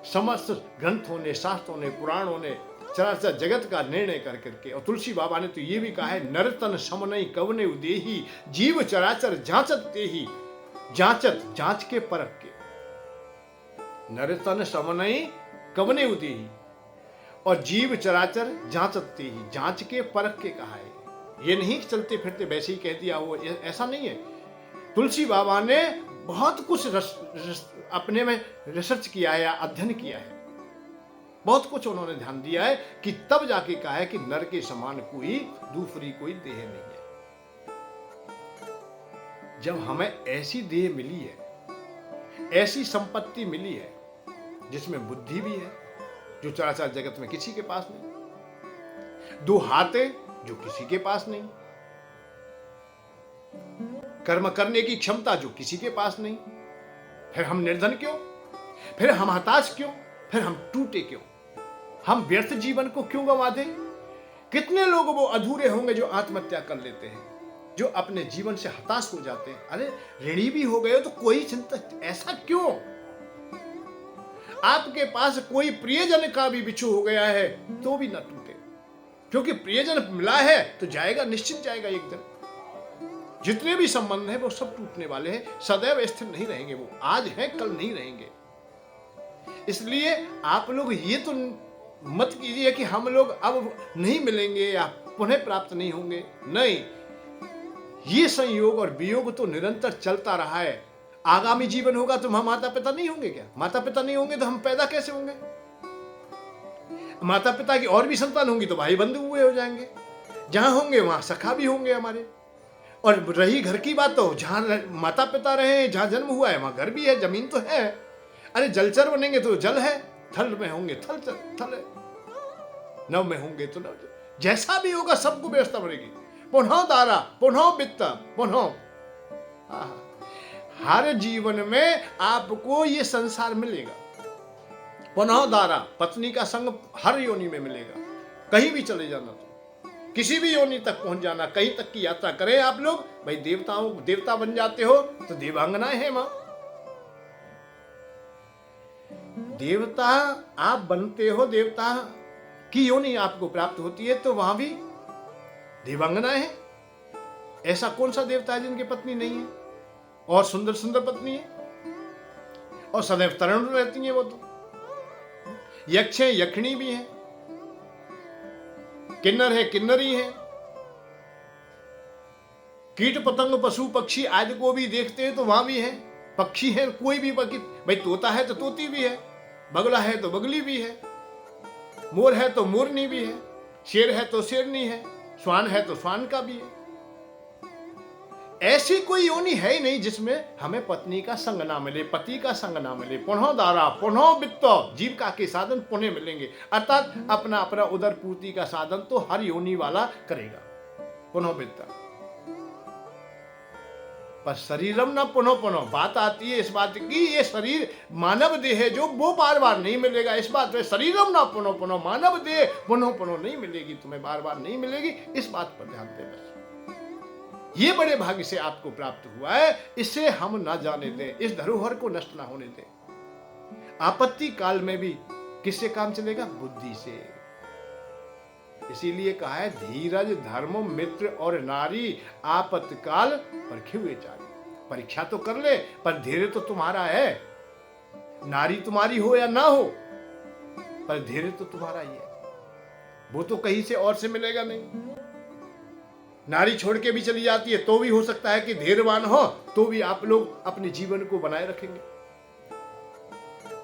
समस्त ग्रंथों ने, शास्त्रों ने, पुराणों ने चराचर जगत का निर्णय कर करके, और तुलसी बाबा ने तो ये भी कहा है, नरतन समनई कवने उदेही, जीव चराचर जांचत तेही, जांचत जांच के परख के। नरतन समनई कवने उदेही, और जीव चराचर जांचत तेही, जांच के परख के कहा है। ये नहीं चलते फिरते वैसे ही कह दिया, वो ऐसा नहीं है। तुलसी बाबा ने बहुत कुछ अपने में रिसर्च किया है या अध्ययन किया है, बहुत कुछ उन्होंने ध्यान दिया है कि तब जाके कहा है कि नर के समान कोई दूसरी कोई देह नहीं है। जब हमें ऐसी देह मिली है, ऐसी संपत्ति मिली है जिसमें बुद्धि भी है जो चराचर जगत में किसी के पास नहीं, दो हाथ है जो किसी के पास नहीं, कर्म करने की क्षमता जो किसी के पास नहीं, फिर हम निर्धन क्यों, फिर हम हताश क्यों, फिर हम टूटे क्यों, हम व्यर्थ जीवन को क्यों गंवा दें? कितने लोग वो अधूरे होंगे जो आत्महत्या कर लेते हैं, जो अपने जीवन से हताश हो जाते हैं। अरे ऋणी भी हो गए तो कोई चिंता, ऐसा क्यों? आपके पास कोई प्रियजन का भी बिछू हो गया है तो भी ना टूटे, क्योंकि प्रियजन मिला है तो जाएगा, निश्चित जाएगा एक दिन। जितने भी संबंध हैं वो सब टूटने वाले हैं, सदैव स्थिर नहीं रहेंगे, वो आज हैं कल नहीं रहेंगे। इसलिए आप लोग ये तो मत कीजिए कि हम लोग अब नहीं मिलेंगे या पुनः प्राप्त नहीं होंगे, नहीं, ये संयोग और वियोग तो निरंतर चलता रहा है। आगामी जीवन होगा तो हम माता पिता नहीं होंगे क्या? माता पिता नहीं होंगे तो हम पैदा कैसे होंगे? माता पिता की और भी संतान होंगी तो भाई बंधु हुए हो जाएंगे, जहां होंगे वहां सखा भी होंगे हमारे। और रही घर की बात, तो जहां माता पिता रहे, जहां जन्म हुआ है वहां घर भी है, जमीन तो है। अरे जलचर बनेंगे तो जल है, थल में होंगे थल है, नव में होंगे तो नव, जैसा भी होगा सबको व्यवस्था बनेगी। पुनः दारा, पुनः वित्त, पुनः, हर जीवन में आपको ये संसार मिलेगा। पुनः दारा, पत्नी का संग हर योनि में मिलेगा। कहीं भी चले जाना, तो किसी भी योनि तक पहुंच जाना, कहीं तक की यात्रा करें आप लोग, भाई देवता बन जाते हो तो देवांगनाएं हैं मां। देवता आप बनते हो, देवता की योनि आपको प्राप्त होती है, तो वहां भी देवांगनाएं हैं। ऐसा कौन सा देवता है जिनकी पत्नी नहीं है और सुंदर सुंदर पत्नी है और सदैव तरुण रहती है? वो तो यक्ष है, यक्षिणी भी है, किन्नर है, किन्नरी है, कीट पतंग पशु पक्षी आदि को भी देखते हैं तो वहां भी है। पक्षी है, कोई भी पक्षी, भाई तोता है तो तोती भी है, बगला है तो बगली भी है, मोर है तो मोरनी भी है, शेर है तो शेरनी है, श्वान है तो श्वान का भी है। ऐसी कोई योनि है ही नहीं जिसमें हमें पत्नी का संग ना मिले, पति का संग ना मिले। पुनः दारा, पुनः वित्त, जीविका के साधन पुनः मिलेंगे, अर्थात अपना अपना उदर पूर्ति का साधन तो हर योनि वाला करेगा, पुनः वित्त। पर शरीरम न पुनः पुनः, बात आती है इस बात की, ये शरीर मानव देह है जो वो बार बार नहीं मिलेगा। इस बात पे शरीरम न पुनः पुनः, मानव देह पुनः पुनः नहीं मिलेगी, तुम्हें बार बार नहीं मिलेगी, इस बात पर ध्यान दे। बस ये बड़े भाग्य से आपको प्राप्त हुआ है, इसे हम ना जाने दें, इस धरोहर को नष्ट ना होने दें। आपत्ति काल में भी किससे काम चलेगा? बुद्धि से। इसीलिए कहा है धीरज, धर्म, मित्र और नारी आपत्तिकाल परखे हुए चारी। परीक्षा तो कर ले, पर धैर्य तो तुम्हारा है। नारी तुम्हारी हो या ना हो, पर धैर्य तो तुम्हारा ही है, वो तो कहीं से और से मिलेगा नहीं। नारी छोड़ के भी चली जाती है तो भी हो सकता है कि धैर्यवान हो तो भी आप लोग अपने जीवन को बनाए रखेंगे।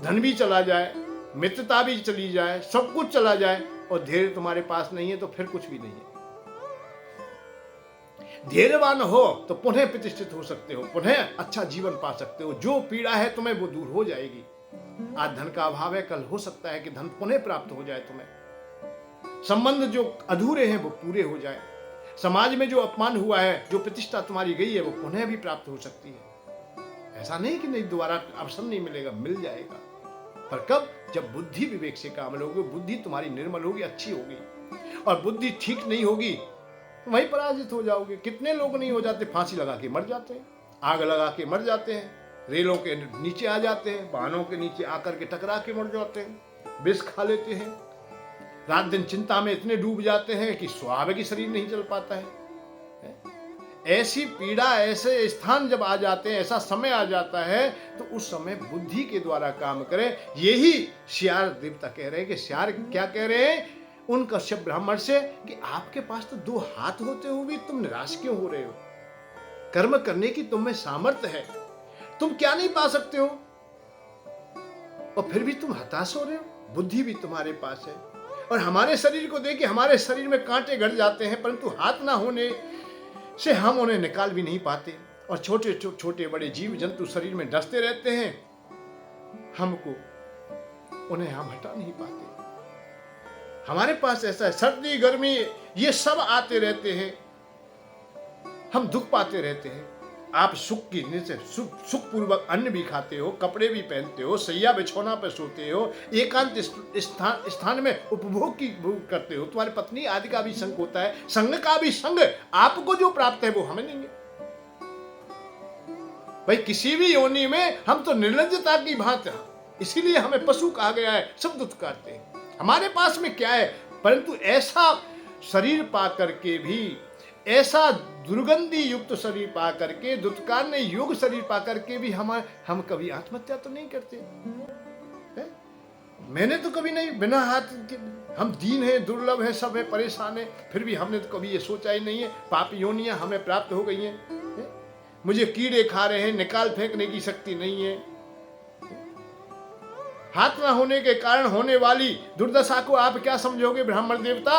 धन भी चला जाए, मित्रता भी चली जाए, सब कुछ चला जाए और धैर्य तुम्हारे पास नहीं है तो फिर कुछ भी नहीं है। धैर्यवान हो तो पुनः प्रतिष्ठित हो सकते हो, पुनः अच्छा जीवन पा सकते हो, जो पीड़ा है तुम्हें वो दूर हो जाएगी। आज धन का अभाव है, कल हो सकता है कि धन पुनः प्राप्त हो जाए तुम्हें, संबंध जो अधूरे हैं वो पूरे हो जाए, समाज में जो अपमान हुआ है, जो प्रतिष्ठा तुम्हारी गई है वो पुनः भी प्राप्त हो सकती है। ऐसा नहीं कि नहीं दोबारा अवसर नहीं मिलेगा, मिल जाएगा, पर कब? जब बुद्धि विवेक से काम लोगे, बुद्धि तुम्हारी निर्मल होगी, अच्छी होगी। और बुद्धि ठीक नहीं होगी तो वहीं पराजित हो जाओगे। कितने लोग नहीं हो जाते, फांसी लगा के मर जाते हैं, आग लगा के मर जाते हैं, रेलों के नीचे आ जाते हैं, वाहनों के नीचे आकर के टकरा के मर जाते हैं, विष खा लेते हैं, रात दिन चिंता में इतने डूब जाते हैं कि स्वाभाविक शरीर नहीं चल पाता है। ऐसी पीड़ा, ऐसे स्थान जब आ जाते हैं, ऐसा समय आ जाता है, तो उस समय बुद्धि के द्वारा काम करें। यही श्यार देवता कह रहे हैं कि श्यार क्या कह रहे हैं उन कश्यप ब्राह्मण से कि आपके पास तो दो हाथ होते हुए भी तुम निराश क्यों हो रहे हो? कर्म करने की तुम में सामर्थ्य है, तुम क्या नहीं पा सकते हो? और फिर भी तुम हताश हो रहे हो। बुद्धि भी तुम्हारे पास है। और हमारे शरीर को देखिए, हमारे शरीर में कांटे गड़ जाते हैं, परंतु हाथ ना होने से हम उन्हें निकाल भी नहीं पाते। और छोटे छोटे बड़े जीव जंतु शरीर में डसते रहते हैं, हमको उन्हें हम हटा नहीं पाते। हमारे पास ऐसा है, सर्दी गर्मी ये सब आते रहते हैं, हम दुख पाते रहते हैं। आप सुख की सुख पूर्वक अन्न भी खाते हो, कपड़े भी पहनते हो, सैया बिछौना पर सोते हो, एकांत स्थान में उपभोग की भोग करते हो। तुम्हारी पत्नी आदि का भी संग होता है, संग का भी संग आपको जो प्राप्त है वो हमें नहीं है। भाई किसी भी योनि में हम तो निर्लज्जता की भांति, इसीलिए हमें पशु कहा गया है, सब दुत्कारते हैं। हमारे पास में क्या है, परंतु ऐसा शरीर पा करके भी, ऐसा दुर्गंधी युक्त शरीर पा करके, दुत्कारने योग्य शरीर पा करके भी हम कभी आत्महत्या तो नहीं करते है? मैंने तो कभी नहीं, बिना हाथ के, हम दीन हैं, दुर्लभ हैं, सब है, परेशान है, फिर भी हमने तो कभी ये सोचा ही नहीं है पाप योनियां हमें प्राप्त हो गई हैं। मुझे कीड़े खा रहे हैं, निकाल फेंकने की शक्ति नहीं है। हाथ ना होने के कारण होने वाली दुर्दशा को आप क्या समझोगे ब्राह्मण देवता?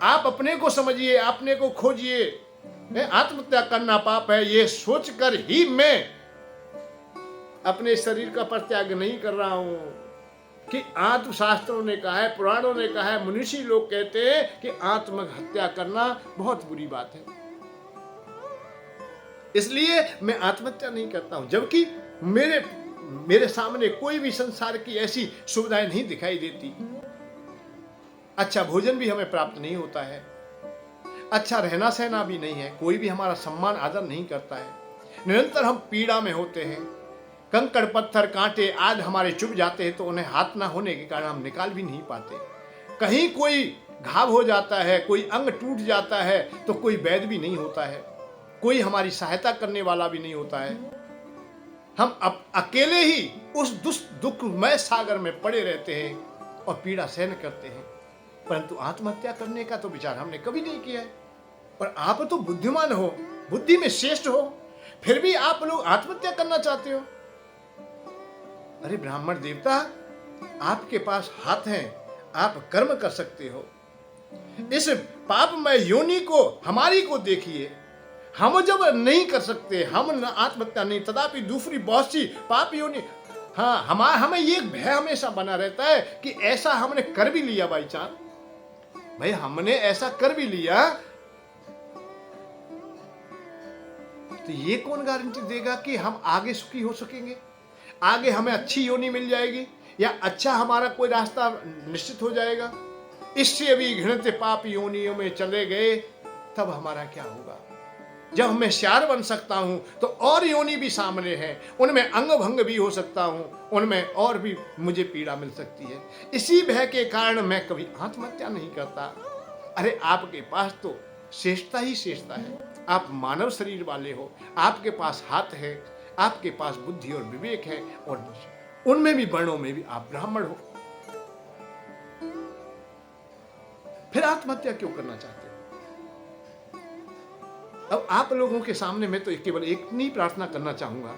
आप अपने को समझिए, अपने को खोजिए। आत्महत्या करना पाप है, ये सोचकर ही मैं अपने शरीर का परित्याग नहीं कर रहा हूं कि आत्मशास्त्रों ने कहा है, पुराणों ने कहा है, मनुष्य लोग कहते हैं कि आत्महत्या करना बहुत बुरी बात है। इसलिए मैं आत्महत्या नहीं करता हूं, जबकि मेरे सामने कोई भी संसार की ऐसी सुविधाएं नहीं दिखाई देती। अच्छा भोजन भी हमें प्राप्त नहीं होता है, अच्छा रहना सहना भी नहीं है, कोई भी हमारा सम्मान आदर नहीं करता है, निरंतर हम पीड़ा में होते हैं। कंकड़ पत्थर कांटे आज हमारे चुभ जाते हैं तो उन्हें हाथ ना होने के कारण हम निकाल भी नहीं पाते। कहीं कोई घाव हो जाता है, कोई अंग टूट जाता है तो कोई वैद्य भी नहीं होता है, कोई हमारी सहायता करने वाला भी नहीं होता है। हम अकेले ही उस दुखमय सागर में पड़े रहते हैं और पीड़ा सहन करते हैं, परंतु आत्महत्या करने का तो विचार हमने कभी नहीं किया है। और आप तो बुद्धिमान हो, बुद्धि में श्रेष्ठ हो, फिर भी आप लोग आत्महत्या करना चाहते हो। अरे ब्राह्मण देवता, आपके पास हाथ हैं, आप कर्म कर सकते हो। इस पापमय योनि को, हमारी को देखिए, हम जब नहीं कर सकते, हम आत्महत्या नहीं, तथापि दूसरी बहुत सी पाप योनि, हाँ हमें ये भय हमेशा बना रहता है कि ऐसा हमने कर भी लिया बाई चांस, भाई हमने ऐसा कर भी लिया तो ये कौन गारंटी देगा कि हम आगे सुखी हो सकेंगे, आगे हमें अच्छी योनि मिल जाएगी या अच्छा हमारा कोई रास्ता निश्चित हो जाएगा। इससे भी घृणित पाप योनियों में चले गए तब हमारा क्या होगा? जब मैं श्यार बन सकता हूं तो और योनि भी सामने है, उनमें अंग भंग भी हो सकता हूं, उनमें और भी मुझे पीड़ा मिल सकती है। इसी भय के कारण मैं कभी आत्महत्या नहीं करता। अरे आपके पास तो श्रेष्ठता ही श्रेष्ठता है, आप मानव शरीर वाले हो, आपके पास हाथ है, आपके पास बुद्धि और विवेक है, और उनमें भी वर्णों में भी आप ब्राह्मण हो, फिर आत्महत्या क्यों करना चाहते हो? अब आप लोगों के सामने मैं तो केवल एक नहीं प्रार्थना करना चाहूंगा,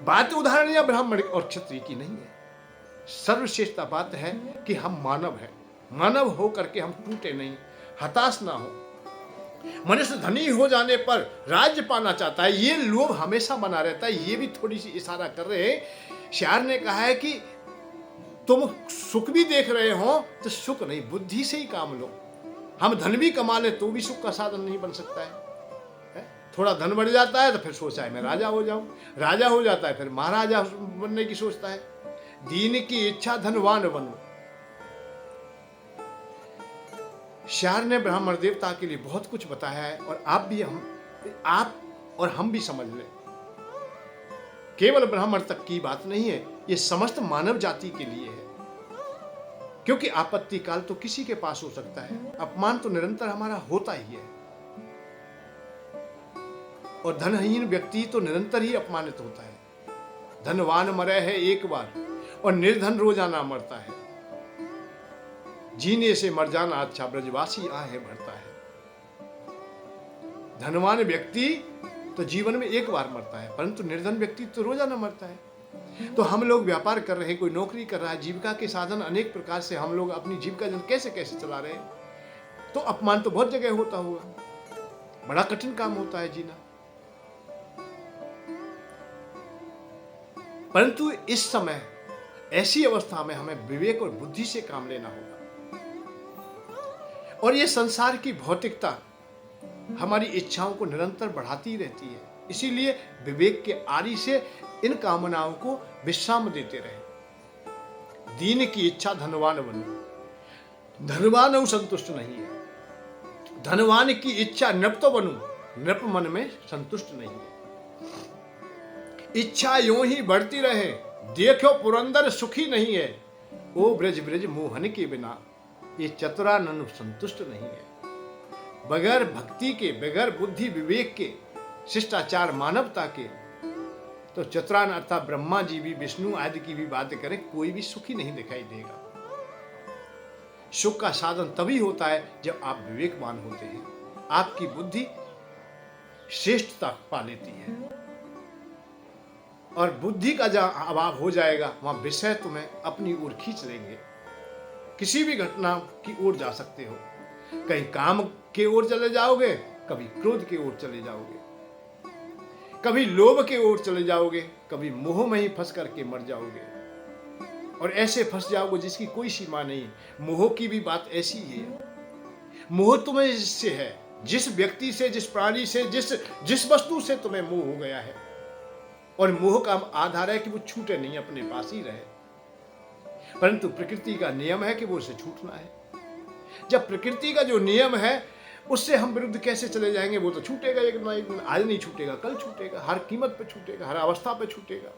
बात उदाहरण या ब्राह्मण और क्षत्रिय की नहीं है, सर्वश्रेष्ठ बात है कि हम मानव हैं, मानव हो करके हम टूटे नहीं, हताश ना हो। मनुष्य धनी हो जाने पर राज्य पाना चाहता है, ये लोभ हमेशा बना रहता है। ये भी थोड़ी सी इशारा कर रहे हैं, शायर ने कहा है कि तुम सुख भी देख रहे हो तो सुख नहीं, बुद्धि से ही काम लो। हम धन भी कमा ले तो भी सुख का साधन नहीं बन सकता है। थोड़ा धन बढ़ जाता है तो फिर सोचा है मैं राजा हो जाऊं, राजा हो जाता है फिर महाराजा बनने की सोचता है। दीन की इच्छा धनवान बनो। शायर ने ब्राह्मण देवता के लिए बहुत कुछ बताया है, और आप और हम भी समझ लें, केवल ब्राह्मण तक की बात नहीं है, ये समस्त मानव जाति के लिए है। क्योंकि आपत्ति काल तो किसी के पास हो सकता है, अपमान तो निरंतर हमारा होता ही है, और धनहीन व्यक्ति तो निरंतर ही अपमानित होता है। धनवान मरे है एक बार और निर्धन रोजाना मरता है, जीने से मर जाना अच्छा ब्रजवासी आहे भरता है। धनवान व्यक्ति तो जीवन में एक बार मरता है, परंतु निर्धन व्यक्ति तो रोजाना मरता है। तो हम लोग व्यापार कर रहे हैं, कोई नौकरी कर रहा है, जीविका के साधन अनेक प्रकार से हम लोग अपनी जीविका कैसे कैसे चला रहे हैं, तो अपमान तो बहुत जगह होता होगा, बड़ा कठिन काम होता है जीना। परंतु इस समय ऐसी अवस्था में हमें विवेक और बुद्धि से काम लेना होगा। और ये संसार की भौतिकता हमारी इच्छाओं को निरंतर बढ़ाती रहती है, इसीलिए विवेक के आरी से इन कामनाओं को विश्राम देते रहे। दीन की इच्छा धनवान बनो, धनवान संतुष्ट नहीं है। धनवान की इच्छा नृप तो बनूं, नृप मन में संतुष्ट नहीं है। इच्छा यूं ही बढ़ती रहे, देखो पुरंदर सुखी नहीं है। ओ ब्रज ब्रज मोहन के बिना ये चतुरानन संतुष्ट नहीं है। बगैर भक्ति के, बगैर बुद्धि विवेक के, शिष्टाचार मानवता के, तो चतुरान अर्थात ब्रह्मा जी भी, विष्णु आदि की भी बात करें, कोई भी सुखी नहीं दिखाई देगा। सुख का साधन तभी होता है जब आप विवेकवान होते हैं, आपकी बुद्धि श्रेष्ठता पा लेती है। और बुद्धि का जहां अभाव हो जाएगा वहां विषय तुम्हें अपनी ओर खींच लेंगे। किसी भी घटना की ओर जा सकते हो, कहीं काम के ओर चले जाओगे, कभी क्रोध के ओर चले जाओगे, कभी लोभ के ओर चले जाओगे, कभी मोह में ही फंस करके मर जाओगे। और ऐसे फंस जाओगे जिसकी कोई सीमा नहीं। मोह की भी बात ऐसी ही है। मोह तुम्हें जिससे है, जिस व्यक्ति से, जिस प्राणी से, जिस वस्तु से तुम्हें मोह हो गया है, और मोह का आधार है कि वो छूटे नहीं, अपने पास ही रहे। परंतु प्रकृति का नियम है कि वो उसे छूटना है। जब प्रकृति का जो नियम है उससे हम विरुद्ध कैसे चले जाएंगे? वो तो छूटेगा एक ना एक दिन। आज नहीं छूटेगा, कल छूटेगा, हर कीमत पे छूटेगा, हर अवस्था पे छूटेगा।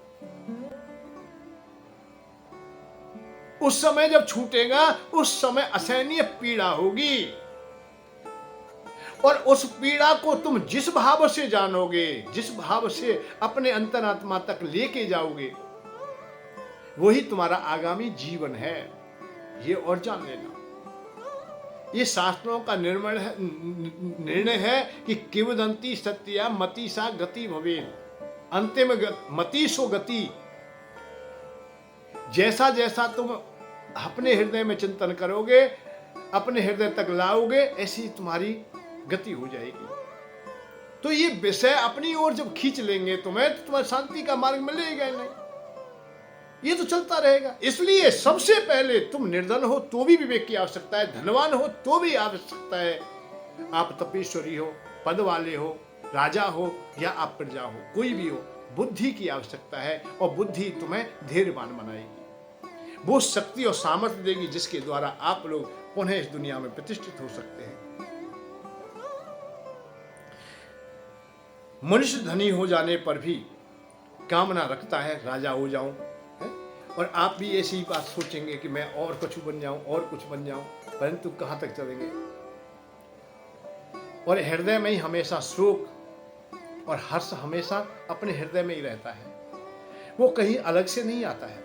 उस समय जब छूटेगा, उस समय असहनीय पीड़ा होगी। और उस पीड़ा को तुम जिस भाव से जानोगे, जिस भाव से अपने अंतरात्मा तक लेके जाओगे, वही तुम्हारा आगामी जीवन है। ये और जान लेना। ये शास्त्रों का निर्णय है कि किंवदंती सत्या मति सा गति भवेन। अंतिम मति सो गति। जैसा जैसा तुम अपने हृदय में चिंतन करोगे, अपने हृदय तक लाओगे, ऐसी तुम्हारी गति हो जाएगी। तो ये विषय अपनी ओर जब खींच लेंगे तुम्हें, तो तुम्हें शांति का मार्ग मिलेगा नहीं। ये तो चलता रहेगा। इसलिए सबसे पहले तुम निर्धन हो तो भी विवेक की आवश्यकता है, धनवान हो तो भी आवश्यकता है। आप तपेश्वरी हो, पद वाले हो, राजा हो या आप प्रजा हो, कोई भी हो, बुद्धि की आवश्यकता है। और बुद्धि तुम्हें धैर्यवान बनाएगी, वो शक्ति और सामर्थ्य देगी जिसके द्वारा आप लोग पुनः इस दुनिया में प्रतिष्ठित हो सकते हैं। मनुष्य धनी हो जाने पर भी कामना रखता है राजा हो जाऊं, और आप भी ऐसी ही बात सोचेंगे कि मैं और कुछ बन जाऊं, और कुछ बन जाऊं, परंतु कहां तक चलेंगे? और हृदय में ही हमेशा शोक और हर्ष हमेशा अपने हृदय में ही रहता है, वो कहीं अलग से नहीं आता है।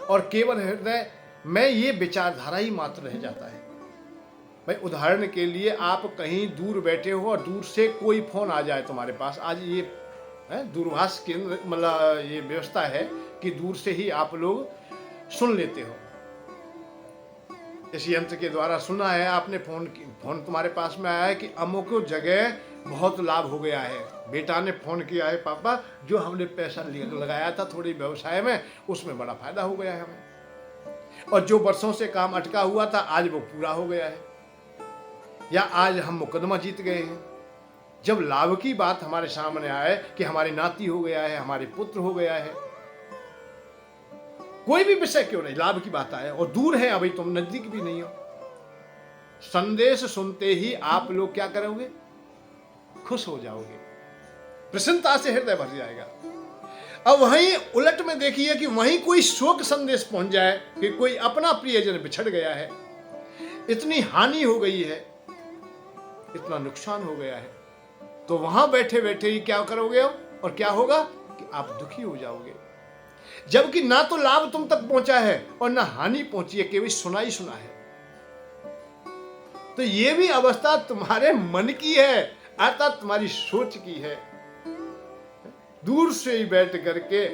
और केवल हृदय में ये विचारधारा ही मात्र रह जाता है। भाई उदाहरण के लिए आप कहीं दूर बैठे हो और दूर से कोई फोन आ जाए तुम्हारे पास। आज ये दूरभाष केंद्र, मतलब ये व्यवस्था है कि दूर से ही आप लोग सुन लेते हो। इस यंत्र के द्वारा सुना है आपने, फोन तुम्हारे पास में आया है कि अमुक जगह बहुत लाभ हो गया है। बेटा ने फोन किया है, पापा जो हमने पैसा लगाया था थोड़ी व्यवसाय में, उसमें बड़ा फायदा हो गया है हमें। और जो वर्षों से काम अटका हुआ था आज वो पूरा हो गया है, या आज हम मुकदमा जीत गए हैं। जब लाभ की बात हमारे सामने आए कि हमारी नाती हो गया है, हमारे पुत्र हो गया है, कोई भी विषय क्यों नहीं, लाभ की बात आए और दूर है, अभी तुम नजदीक भी नहीं हो, संदेश सुनते ही आप लोग क्या करोगे? खुश हो जाओगे, प्रसन्नता से हृदय भर जाएगा। अब वहीं उलट में देखिए कि वहीं कोई शोक संदेश पहुंच जाए कि कोई अपना प्रियजन बिछड़ गया है, इतनी हानि हो गई है, इतना नुकसान हो गया है, तो वहां बैठे बैठे ही क्या करोगे अब? और क्या होगा कि आप दुखी हो जाओगे, जबकि ना तो लाभ तुम तक पहुंचा है और ना हानि पहुंची है, केवल सुना ही सुना है। तो ये भी अवस्था तुम्हारे मन की है। अर्थात तुम्हारी सोच की है। दूर से ही बैठ करके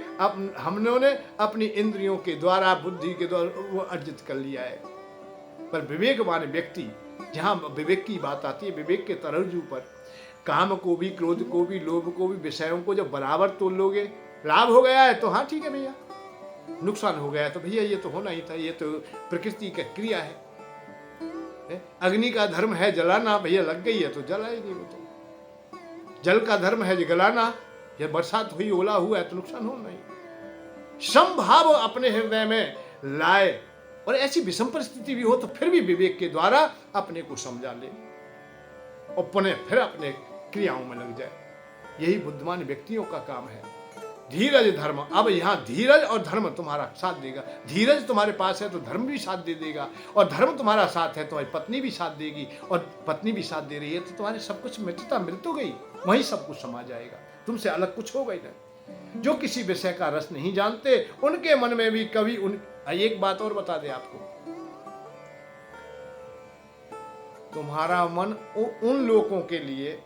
हमने अपनी इंद्रियों के द्वारा, बुद्धि के द्वारा वो अर्जित कर लिया है। पर विवेकवान व्यक्ति, जहां विवेक की बात आती है, विवेक के तराजू पर काम को भी, क्रोध को भी, लोभ को भी, विषयों को जब बराबर तोल लोगे, लाभ हो गया है तो हाँ ठीक है भैया, नुकसान हो गया तो भैया ये तो होना ही था, ये तो प्रकृति का क्रिया है। अग्नि का धर्म है जलाना, भैया लग गई है तो जलाएगी वो तो। जल का धर्म है जलाना, जब बरसात हुई, ओला हुआ है तो नुकसान होना ही। समभाव अपने हृदय में लाए, और ऐसी विषम परिस्थिति भी हो तो फिर भी विवेक के द्वारा अपने को समझा ले और पुनः फिर अपने क्रियाओं में लग जाए। यही बुद्धिमान व्यक्तियों का काम है। धीरज धर्म, अब यहाँ धीरज और धर्म तुम्हारा साथ देगा। धीरज तुम्हारे पास है तो धर्म भी साथ दे देगा, और धर्म तुम्हारा साथ है तुम्हारी पत्नी भी साथ देगी, और पत्नी भी साथ दे रही है तो तुम्हारे सब कुछ मित्रता मिल तो गई, वहीं सब कुछ समा जाएगा, तुमसे अलग कुछ होगा ही नहीं। जो किसी विषय का रस नहीं जानते, उनके मन में भी कभी एक बात और बता दे आपको, तुम्हारा मन उन लोगों के लिए,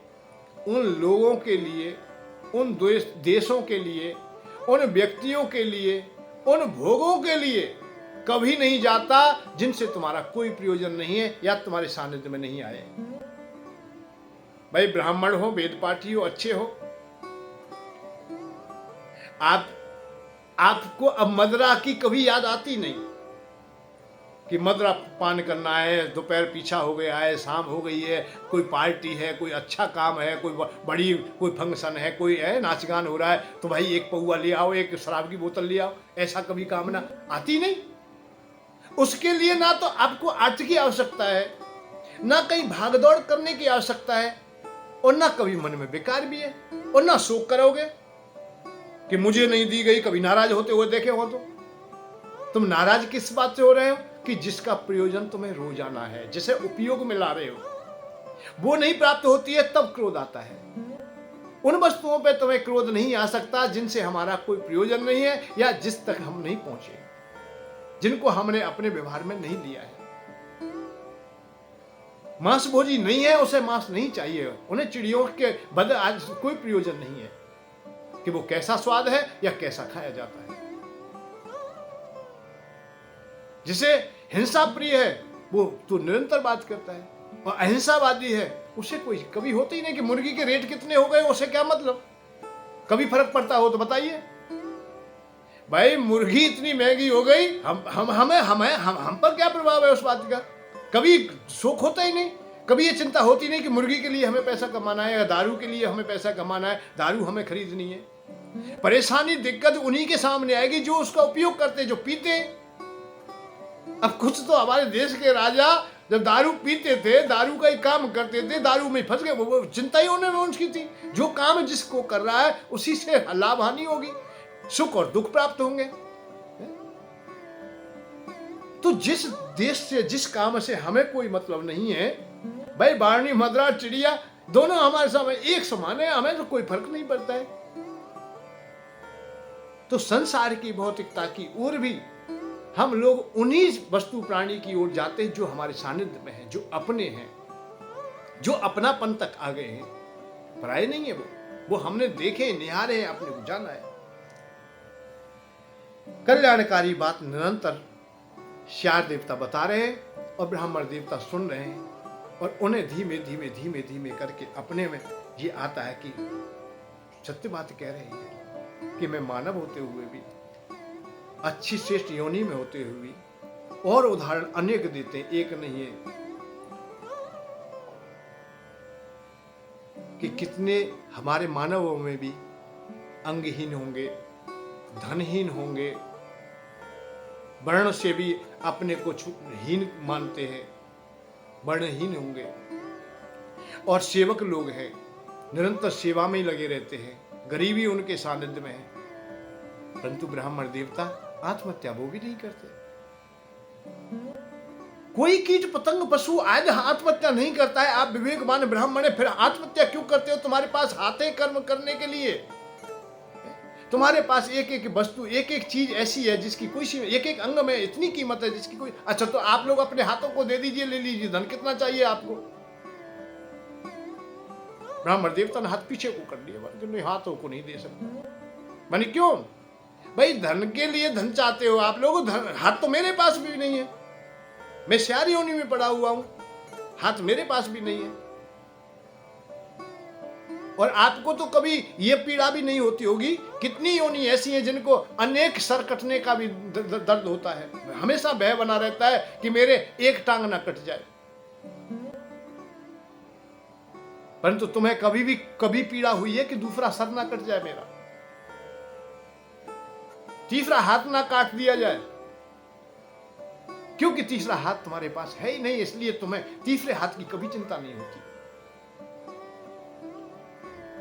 उन देशों के लिए, उन व्यक्तियों के लिए, उन भोगों के लिए कभी नहीं जाता जिनसे तुम्हारा कोई प्रयोजन नहीं है या तुम्हारे सानिध्य में नहीं आए। भाई ब्राह्मण हो, वेद पाठी हो, अच्छे हो, आपको अब मदरा की कभी याद आती नहीं कि मदरा पान करना है, दोपहर पीछा हो गया है, शाम हो गई है, कोई पार्टी है, कोई अच्छा काम है, कोई फंक्शन है, कोई है नाच गान हो रहा है, तो भाई एक पौआ ले आओ, एक शराब की बोतल ले आओ, ऐसा कभी कामना आती नहीं। उसके लिए ना तो आपको अर्थ की आवश्यकता है, ना कहीं भागदौड़ करने की आवश्यकता है, और ना कभी मन में बेकार भी है, और ना शोक करोगे कि मुझे नहीं दी गई, कभी नाराज होते हुए देखे हो तो। तुम नाराज किस बात से हो रहे हो कि जिसका प्रयोजन तुम्हें रोजाना है, जिसे उपयोग में ला रहे हो, वो नहीं प्राप्त होती है, तब क्रोध आता है। उन वस्तुओं पे तुम्हें क्रोध नहीं आ सकता जिनसे हमारा कोई प्रयोजन नहीं है, या जिस तक हम नहीं पहुंचे, जिनको हमने अपने व्यवहार में नहीं लिया है। मांस भोजी नहीं है, उसे मांस नहीं चाहिए, उन्हें चिड़ियों के बदले आज कोई प्रयोजन नहीं है कि वो कैसा स्वाद है या कैसा खाया जाता है। जिसे हिंसा प्रिय है वो तो निरंतर बात करता है, और अहिंसावादी है उसे कोई कभी होता ही नहीं कि मुर्गी के रेट कितने हो गए, उसे क्या मतलब, कभी फर्क पड़ता हो तो बताइए। भाई मुर्गी इतनी महंगी हो गई, हम पर क्या प्रभाव है उस बात का, कभी शौक होता ही नहीं, कभी ये चिंता होती नहीं कि मुर्गी के लिए हमें पैसा कमाना है या दारू के लिए हमें पैसा कमाना है, दारू हमें खरीदनी है। परेशानी दिक्कत उन्हीं के सामने आएगी जो उसका उपयोग करते, जो पीते। अब कुछ तो हमारे देश के राजा जब दारू पीते थे, दारू का ही काम करते थे, दारू में फंस गए, वो चिंता ही उन्हें उनकी थी। जो काम जिसको कर रहा है उसी से लाभ हानि होगी, सुख और दुख प्राप्त होंगे। तो जिस देश से, जिस काम से हमें कोई मतलब नहीं है, भाई बारनी मदरा चिड़िया दोनों हमारे सामने एक समान है, हमें तो कोई फर्क नहीं पड़ता है। तो संसार की भौतिकता की ओर भी हम लोग उन्हीं वस्तु प्राणी की ओर जाते हैं जो हमारे सानिध्य में है, जो अपने हैं, जो अपनापन तक आ गए हैं, पराये नहीं है वो हमने देखे, निहारे हैं, अपने को जाना है। कल्याणकारी बात निरंतर श्यार देवता बता रहे हैं और ब्राह्मण देवता सुन रहे हैं, और उन्हें धीमे धीमे धीमे धीमे करके अपने में ये आता है कि सत्य बात कह रहे हैं कि मैं मानव होते हुए भी, अच्छी श्रेष्ठ योनि में होते हुए भी, और उदाहरण अनेक देते हैं, एक नहीं है कि कितने हमारे मानवों में भी अंगहीन होंगे, धनहीन होंगे, वर्ण से भी अपने को हीन मानते हैं, वर्णहीन होंगे, और सेवक लोग हैं, निरंतर सेवा में ही लगे रहते हैं, गरीबी उनके सानिध्य में है, परंतु ब्राह्मण देवता आत्महत्या वो भी नहीं करते। कोई कीट पतंग पशु आदि आत्महत्या नहीं करता है। आप विवेकवान ब्राह्मण है, फिर आत्महत्या क्यों करते हो? तुम्हारे पास हाथ है कर्म करने के लिए, तुम्हारे पास एक एक वस्तु, एक एक चीज ऐसी है जिसकी कोई सीमा, एक एक अंग में इतनी कीमत है जिसकी कोई। अच्छा तो आप लोग अपने हाथों को दे दीजिए, ले लीजिए, धन कितना चाहिए आपको? ब्राह्मण देवता ने हाथ पीछे को कर लिया, अर्जुन ने हाथों को नहीं दे सकता। माने क्यों भाई, धन के लिए धन चाहते हो आप लोग, हाथ तो मेरे पास भी नहीं है, मैं श्यारी योनि में पड़ा हुआ हूं, हाथ मेरे पास भी नहीं है। और आपको तो कभी यह पीड़ा भी नहीं होती होगी, कितनी योनि ऐसी हैं जिनको अनेक सर कटने का भी दर्द होता है, हमेशा भय बना रहता है कि मेरे एक टांग ना कट जाए। परंतु तुम्हें कभी पीड़ा हुई है कि दूसरा सर ना कट जाए मेरा, तीसरा हाथ ना काट दिया जाए? क्योंकि तीसरा हाथ तुम्हारे पास है ही नहीं, इसलिए तुम्हें तीसरे हाथ की कभी चिंता नहीं होती,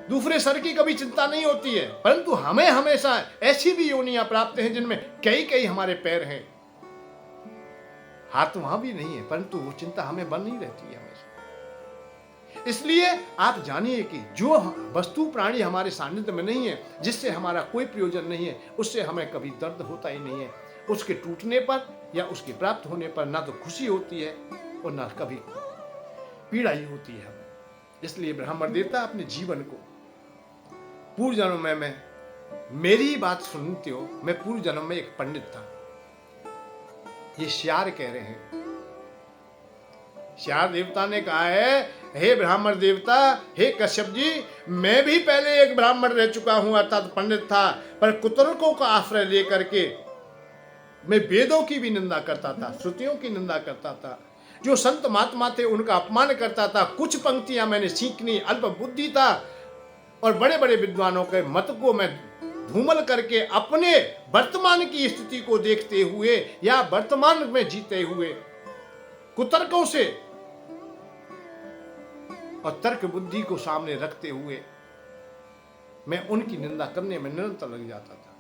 दूसरे सर की कभी चिंता नहीं होती है। परंतु हमें हमेशा ऐसी भी योनियां प्राप्त हैं जिनमें कई हमारे पैर हैं, हाथ वहां भी नहीं है, परंतु वो चिंता हमें बनी रहती है हमेशा। इसलिए आप जानिए कि जो वस्तु प्राणी हमारे सानिध्य में नहीं है, जिससे हमारा कोई प्रयोजन नहीं है, उससे हमें कभी दर्द होता ही नहीं है। उसके टूटने पर या उसके प्राप्त होने पर ना तो खुशी होती है और ना कभी पीड़ा ही होती है हमें। इसलिए ब्राह्मण देवता अपने जीवन को पूर्व जन्म में मेरी बात सुनते हो, मैं पूर्व जन्म में एक पंडित था, ये श्यार कह रहे हैं। श्यार देवता ने कहा है, हे ब्राह्मण देवता, हे कश्यप जी, मैं भी पहले एक ब्राह्मण रह चुका हूं, अर्थात पंडित था, पर कुतर्कों का आश्रय लेकर के मैं वेदों की भी निंदा करता था, श्रुतियों की निंदा करता था, जो संत महात्मा थे उनका अपमान करता था। कुछ पंक्तियां मैंने सीखनी, अल्प बुद्धि था, और बड़े बड़े विद्वानों के मत को मैं धूमल करके अपने वर्तमान की स्थिति को देखते हुए या वर्तमान में जीते हुए कुतर्कों से और तर्क बुद्धि को सामने रखते हुए मैं उनकी निंदा करने में निरंतर लग जाता था।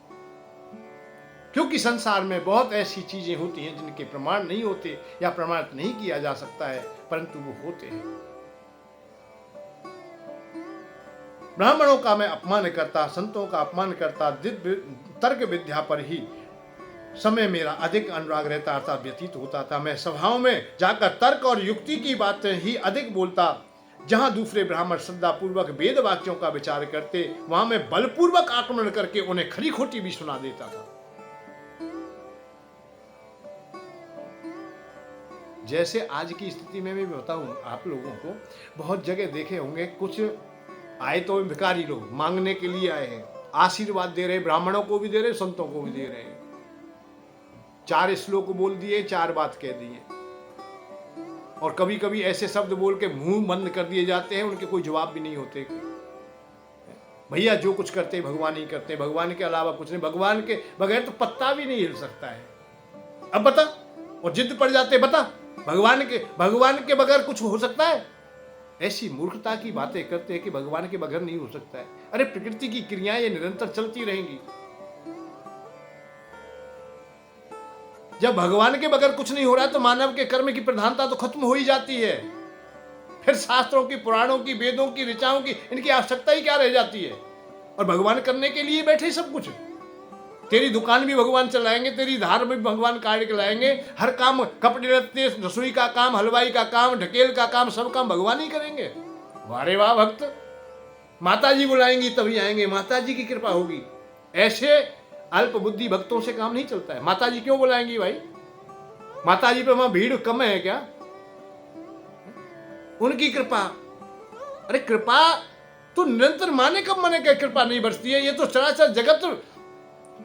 क्योंकि संसार में बहुत ऐसी चीजें होती हैं जिनके प्रमाण नहीं होते या प्रमाणित नहीं किया जा सकता है, परंतु वो होते हैं। ब्राह्मणों का मैं अपमान करता, संतों का अपमान करता, तर्क विद्या पर ही समय मेरा अधिक अनुराग रहता, अर्थात व्यतीत होता था। मैं सभाओं में जाकर तर्क और युक्ति की बातें ही अधिक बोलता। जहां दूसरे ब्राह्मण श्रद्धा पूर्वक वेद वाक्यों का विचार करते, वहां मैं बलपूर्वक आक्रमण करके उन्हें खरी खोटी भी सुना देता था। जैसे आज की स्थिति में भी बताऊं आप लोगों को, बहुत जगह देखे होंगे, कुछ आए तो भिखारी लोग मांगने के लिए आए हैं, आशीर्वाद दे रहे, ब्राह्मणों को भी दे रहे, संतों को भी दे रहे हैं। 4 श्लोक बोल दिए, 4 बात कह दिए, और कभी कभी ऐसे शब्द बोल के मुंह बंद कर दिए जाते हैं, उनके कोई जवाब भी नहीं होते। भैया जो कुछ करते भगवान ही करते, भगवान के अलावा कुछ नहीं, भगवान के बगैर तो पत्ता भी नहीं हिल सकता है। अब बता, और जिद पड़ जाते, बता भगवान के बगैर कुछ हो सकता है? ऐसी मूर्खता की बातें करते हैं कि भगवान के बगैर नहीं हो सकता है। अरे प्रकृति की क्रियाएं ये निरंतर चलती रहेंगी, जब भगवान के बगैर कुछ नहीं हो रहा है तो मानव के कर्म की प्रधानता तो खत्म हो ही जाती है। फिर शास्त्रों की, पुराणों की, वेदों की, ऋचाओं की, इनकी आवश्यकता ही क्या रह जाती है? और भगवान करने के लिए बैठे सब कुछ। तेरी दुकान भी भगवान चलाएंगे, तेरी धार भी भगवान काट के लाएंगे, हर काम, कपड़े लत्ते, रसोई का काम, हलवाई का काम, ढकेल का काम, सब काम भगवान ही करेंगे। वारे वाह भक्त, माता जी बुलाएंगी तभी आएंगे, माता जी की कृपा होगी। ऐसे अल्प बुद्धि भक्तों से काम नहीं चलता है। माता जी क्यों बुलाएंगी भाई? माता जी पे वहां भीड़ कम है क्या? उनकी कृपा, अरे कृपा तो निरंतर माने कब माने क्या कृपा नहीं बरसती है? ये तो चराचर जगत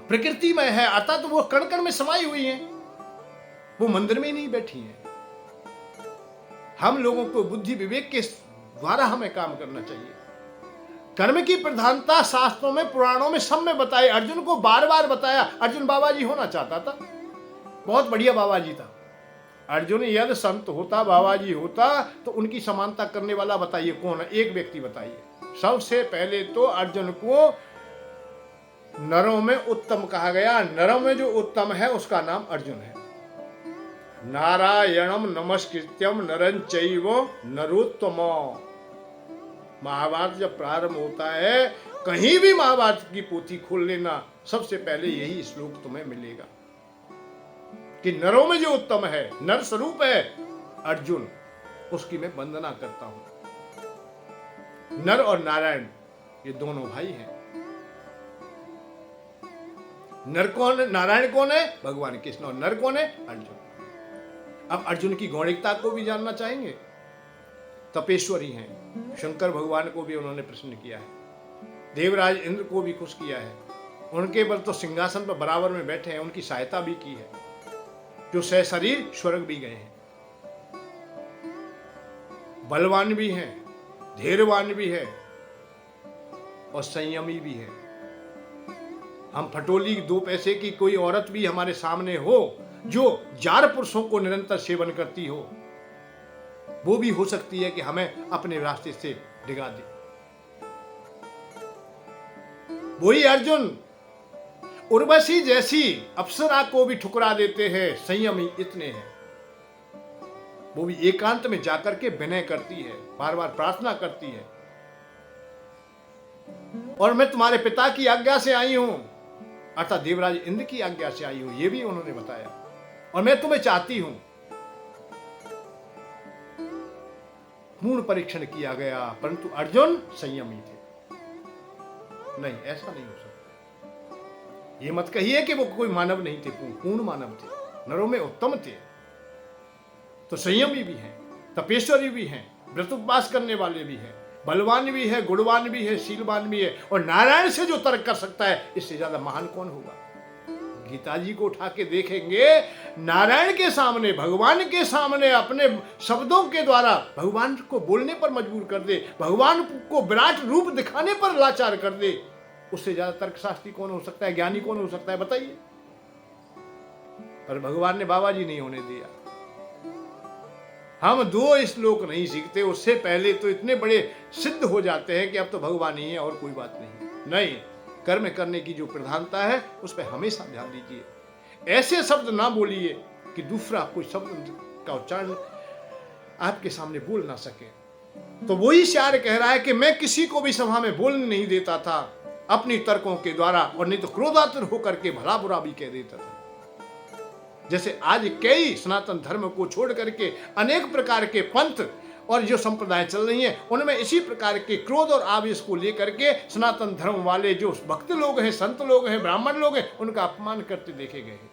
प्रकृति में है, अर्थात तो वो कण कण में समाई हुई है, वो मंदिर में ही नहीं बैठी है। हम लोगों को बुद्धि विवेक के द्वारा हमें काम करना चाहिए। कर्म की प्रधानता शास्त्रों में, पुराणों में, सब में बताई। अर्जुन को बार बार बताया। अर्जुन बाबा जी होना चाहता था, बहुत बढ़िया बाबा जी था। अर्जुन यदि संत होता, बाबा जी होता, तो उनकी समानता करने वाला बताइए कौन है? एक व्यक्ति बताइए। सबसे पहले तो अर्जुन को नरों में उत्तम कहा गया। नरों में जो उत्तम है उसका नाम अर्जुन है। नारायणम नमस्कृत्यम नरं चैव नरोत्तमो। महाभारत जब प्रारंभ होता है, कहीं भी महाभारत की पोथी खोल लेना, सबसे पहले यही श्लोक तुम्हें मिलेगा कि नरों में जो उत्तम है, नर स्वरूप है अर्जुन, उसकी मैं वंदना करता हूं। नर और नारायण ये दोनों भाई हैं। नर कौन है, नारायण कौन है? भगवान कृष्ण। और नर कौन है? अर्जुन। अब अर्जुन की गौणिकता को भी जानना चाहेंगे। तपेश्वरी हैं, शंकर भगवान को भी उन्होंने प्रसन्न किया है, देवराज इंद्र को भी खुश किया है, उनके पर तो सिंहासन पर बराबर में बैठे हैं, उनकी सहायता भी की है, जो सहशरीर स्वर्ग भी गए हैं। बलवान भी हैं, धैर्यवान भी है और संयमी भी है। हम फटोली 2 पैसे की कोई औरत भी हमारे सामने हो जो जार पुरुषों को निरंतर सेवन करती हो, वो भी हो सकती है कि हमें अपने रास्ते से डिगा दे। वही अर्जुन उर्वशी जैसी अप्सरा को भी ठुकरा देते हैं, संयमी इतने हैं। वो भी एकांत में जाकर के विनय करती है, बार बार प्रार्थना करती है, और मैं तुम्हारे पिता की आज्ञा से आई हूं, अर्थात देवराज इंद्र की आज्ञा से आई हूं, ये भी उन्होंने बताया, और मैं तुम्हें चाहती हूं। पूर्ण परीक्षण किया गया, परंतु अर्जुन संयमी थे। नहीं, ऐसा नहीं हो सकता। ये मत कहिए कि वो कोई मानव नहीं थे, पूर्ण मानव थे, नरों में उत्तम थे। तो संयमी भी हैं, तपेश्वरी भी हैं, व्रत उपवास करने वाले भी हैं, बलवान भी है, गुणवान भी है, शीलवान भी है, और नारायण से जो तर्क कर सकता है, इससे ज्यादा महान कौन होगा? गीता जी को उठा के देखेंगे, नारायण के सामने, भगवान के सामने अपने शब्दों के द्वारा भगवान को बोलने पर मजबूर कर दे, भगवान को विराट रूप दिखाने पर लाचार कर दे, उससे ज्यादा तर्कशास्त्री कौन हो सकता है, ज्ञानी कौन हो सकता है, बताइए। पर भगवान ने बाबा जी नहीं होने दिया। हम 2 श्लोक नहीं सीखते, उससे पहले तो इतने बड़े सिद्ध हो जाते हैं कि अब तो भगवान ही है और कोई बात नहीं। कर्म करने की जो प्रधानता है उस पर हमेशा ध्यान दीजिए। ऐसे शब्द ना बोलिए कि दूसरा कोई शब्द का उच्चारण आपके सामने बोल ना सके। तो वही शायर कह रहा है कि मैं किसी को भी सभा में बोलने नहीं देता था अपनी तर्कों के द्वारा, और नहीं तो क्रोधातुर होकर के भला बुरा भी कह देता था। जैसे आज कई सनातन धर्म को छोड़ करके अनेक प्रकार के पंथ और जो संप्रदाय चल रही हैं, उनमें इसी प्रकार के क्रोध और आवेश को लेकर के सनातन धर्म वाले जो भक्त लोग हैं, संत लोग हैं, ब्राह्मण लोग हैं, उनका अपमान करते देखे गए हैं।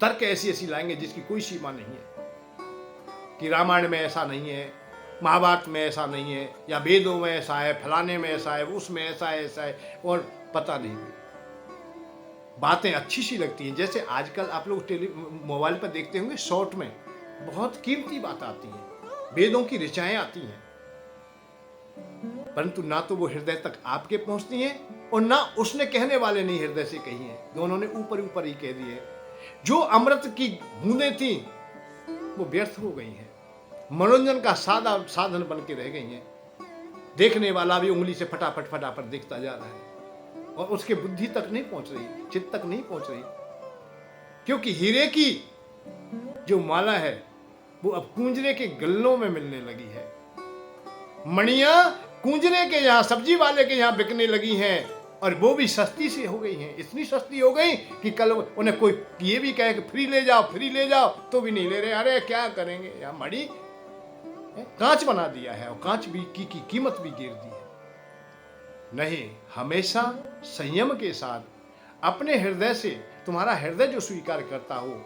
तर्क ऐसी लाएंगे जिसकी कोई सीमा नहीं है कि रामायण में ऐसा नहीं है, महाभारत में ऐसा नहीं है, या वेदों में ऐसा है, फलाने में ऐसा है, उसमें ऐसा है, और पता नहीं। बातें अच्छी सी लगती हैं, जैसे आजकल आप लोग मोबाइल पर देखते होंगे, शॉर्ट में बहुत कीमती बात आती है, वेदों की ऋचाएं आती हैं, परंतु ना तो वो हृदय तक आपके पहुंचती हैं और ना उसने कहने वाले ने हृदय से कही है, दोनों ने ऊपर ऊपर ही कह दिए। जो अमृत की बूंदें थी वो व्यर्थ हो गई हैं, मनोरंजन का साधन बन के रह गई हैं। देखने वाला भी उंगली से फटाफट देखता जा रहा है और उसके बुद्धि तक नहीं पहुंच रही, चित्त तक नहीं पहुंच रही, क्योंकि हीरे की जो माला है वो अब कूंजरे के गल्लों में मिलने लगी है। मणियां कूंजरे के यहाँ, सब्जी वाले के यहाँ बिकने लगी हैं, और वो भी सस्ती सी हो गई हैं। इतनी सस्ती हो गई कि कल उन्हें कोई ये भी कहे कि फ्री ले जाओ तो भी नहीं ले रहे। अरे क्या करेंगे, यहाँ मणि कांच बना दिया है और कांच भी की कीमत भी गिर दी है। नहीं, हमेशा संयम के साथ अपने हृदय से, तुम्हारा हृदय जो स्वीकार करता हो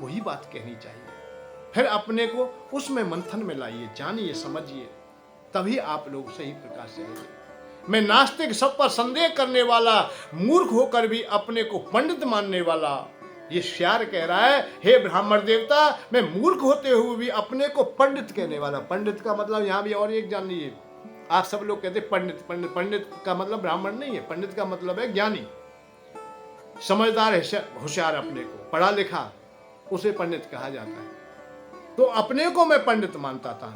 वही बात कहनी चाहिए। फिर अपने को उसमें मंथन में लाइए, जानिए, समझिए, तभी आप लोग सही प्रकार से आएंगे। मैं नास्तिक, सब पर संदेह करने वाला, मूर्ख होकर भी अपने को पंडित मानने वाला, ये शायर कह रहा है, हे ब्राह्मण देवता, मैं मूर्ख होते हुए भी अपने को पंडित कहने वाला। पंडित का मतलब यहां भी और एक जान लीजिए, आप सब लोग कहते पंडित का मतलब ब्राह्मण नहीं है, पंडित का मतलब है ज्ञानी, समझदार, होशियार, अपने को पढ़ा लिखा, उसे पंडित कहा जाता है। तो अपने को मैं पंडित मानता था,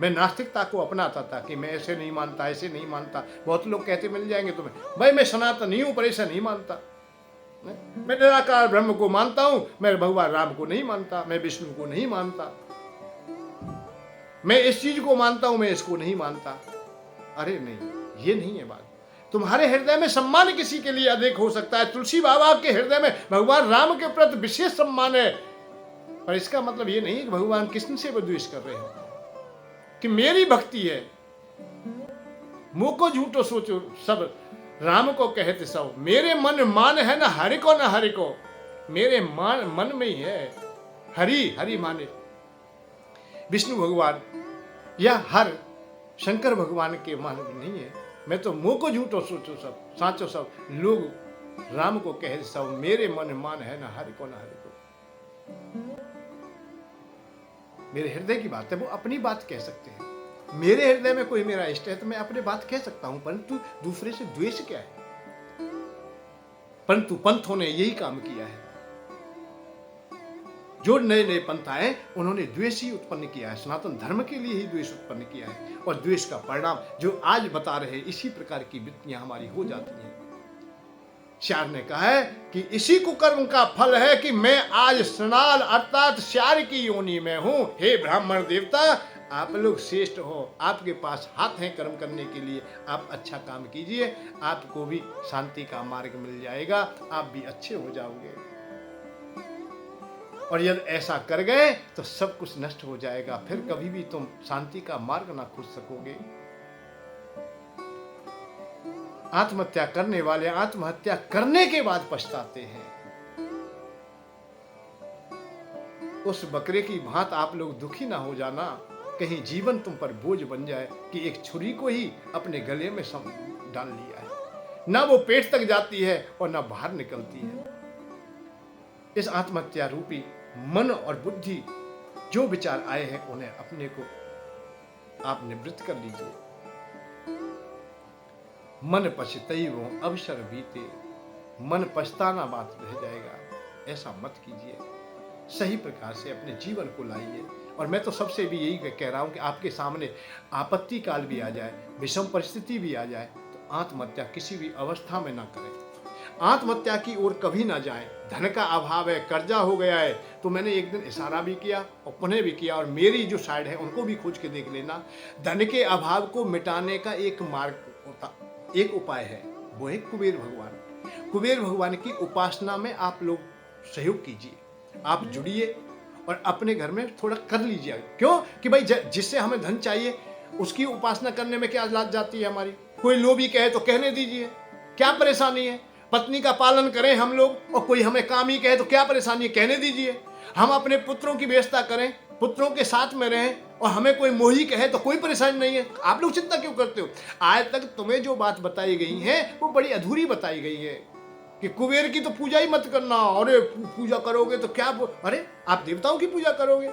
मैं नास्तिकता को अपनाता था कि मैं ऐसे नहीं मानता, ऐसे नहीं मानता। बहुत लोग कहते मिल जाएंगे तुम्हें, भाई मैं सनातन नहीं हूं पर ऐसा नहीं मानता, मैं निराकार ब्रह्म को मानता हूं, मैं भगवान राम को नहीं मानता, मैं विष्णु को नहीं मानता, मैं इस चीज को मानता हूं, मैं इसको नहीं मानता। अरे नहीं, ये नहीं है बात। तुम्हारे हृदय में सम्मान किसी के लिए अधिक हो सकता है। तुलसी बाबा के हृदय में भगवान राम के प्रति विशेष सम्मान है, पर इसका मतलब ये नहीं कि भगवान कृष्ण से वो द्वेष कर रहे हो। कि मेरी भक्ति है। मुँह को झूठो सोचो सब, राम को कहते सब। मेरे मन मान है ना हरि को, ना हरि को, मेरे मन में ही है हरि। हरि माने विष्णु भगवान या हर शंकर भगवान के मान में नहीं है। मैं तो मुँह को झूठो सोचो सब, साचो सब। लोग राम को कहते सब, मेरे मन मान है ना हरि को, ना हरि को। मेरे हृदय की बात है, वो अपनी बात कह सकते हैं। मेरे हृदय में कोई मेरा इष्ट है तो मैं अपनी बात कह सकता हूं, परंतु दूसरे से द्वेष क्या है? परंतु पंथों ने यही काम किया है। जो नए नए पंथ आए उन्होंने द्वेष ही उत्पन्न किया है, सनातन धर्म के लिए ही द्वेष उत्पन्न किया है। और द्वेष का परिणाम जो आज बता रहे, इसी प्रकार की वृत्तियां हमारी हो जाती हैं। श्यार ने कहा है कि इसी कुकर्म का फल है कि मैं आज सनाल अर्थात श्यार की योनि में हूं। हे ब्राह्मण देवता, आप लोग श्रेष्ठ हो, आपके पास हाथ हैं कर्म करने के लिए। आप अच्छा काम कीजिए, आपको भी शांति का मार्ग मिल जाएगा, आप भी अच्छे हो जाओगे। और यदि ऐसा कर गए तो सब कुछ नष्ट हो जाएगा, फिर कभी भी तुम शांति का मार्ग ना खोज सकोगे। आत्महत्या करने वाले आत्महत्या करने के बाद पछताते हैं। उस बकरे की भांत आप लोग दुखी ना हो जाना, कहीं जीवन तुम पर बोझ बन जाए कि एक छुरी को ही अपने गले में डाल लिया है, ना वो पेट तक जाती है और ना बाहर निकलती है। इस आत्महत्या रूपी मन और बुद्धि जो विचार आए हैं उन्हें अपने को आप निवृत्त कर लीजिए। मन पछतइबो अवसर बीते, मन पछताना बात रह जाएगा, ऐसा मत कीजिए। सही प्रकार से अपने जीवन को लाइए। और मैं तो सबसे भी यही कह रहा हूं कि आपके सामने आपत्ति काल भी आ जाए, विषम परिस्थिति भी आ जाए, तो आत्महत्या किसी भी अवस्था में ना करें। आत्महत्या की ओर कभी ना जाएं। धन का अभाव है, कर्जा हो गया है, तो मैंने एक दिन इशारा भी किया और पुनः भी किया, और मेरी जो साइड है उनको भी खोज के देख लेना। धन के अभाव को मिटाने का एक मार्ग होता, एक उपाय है, वो है कुबेर भगवान। कुबेर भगवान की उपासना में आप लोग सहयोग कीजिए, आप जुड़िए और अपने घर में थोड़ा कर लीजिए। क्यों कि भाई जिससे हमें धन चाहिए उसकी उपासना करने में क्या लाज जाती है हमारी? कोई लोभी कहे तो कहने दीजिए, क्या परेशानी है? पत्नी का पालन करें हम लोग और कोई हमें काम ही कहे तो क्या परेशानी है? कहने दीजिए। हम अपने पुत्रों की व्यवस्था करें, पुत्रों के साथ में रहें और हमें कोई मोही कहे तो कोई परेशानी नहीं है। आप लोग चिंता क्यों करते हो? आज तक तुम्हें जो बात बताई गई है वो बड़ी अधूरी बताई गई है कि कुबेर की तो पूजा ही मत करना। अरे पूजा करोगे तो क्या अरे आप देवताओं की पूजा करोगे?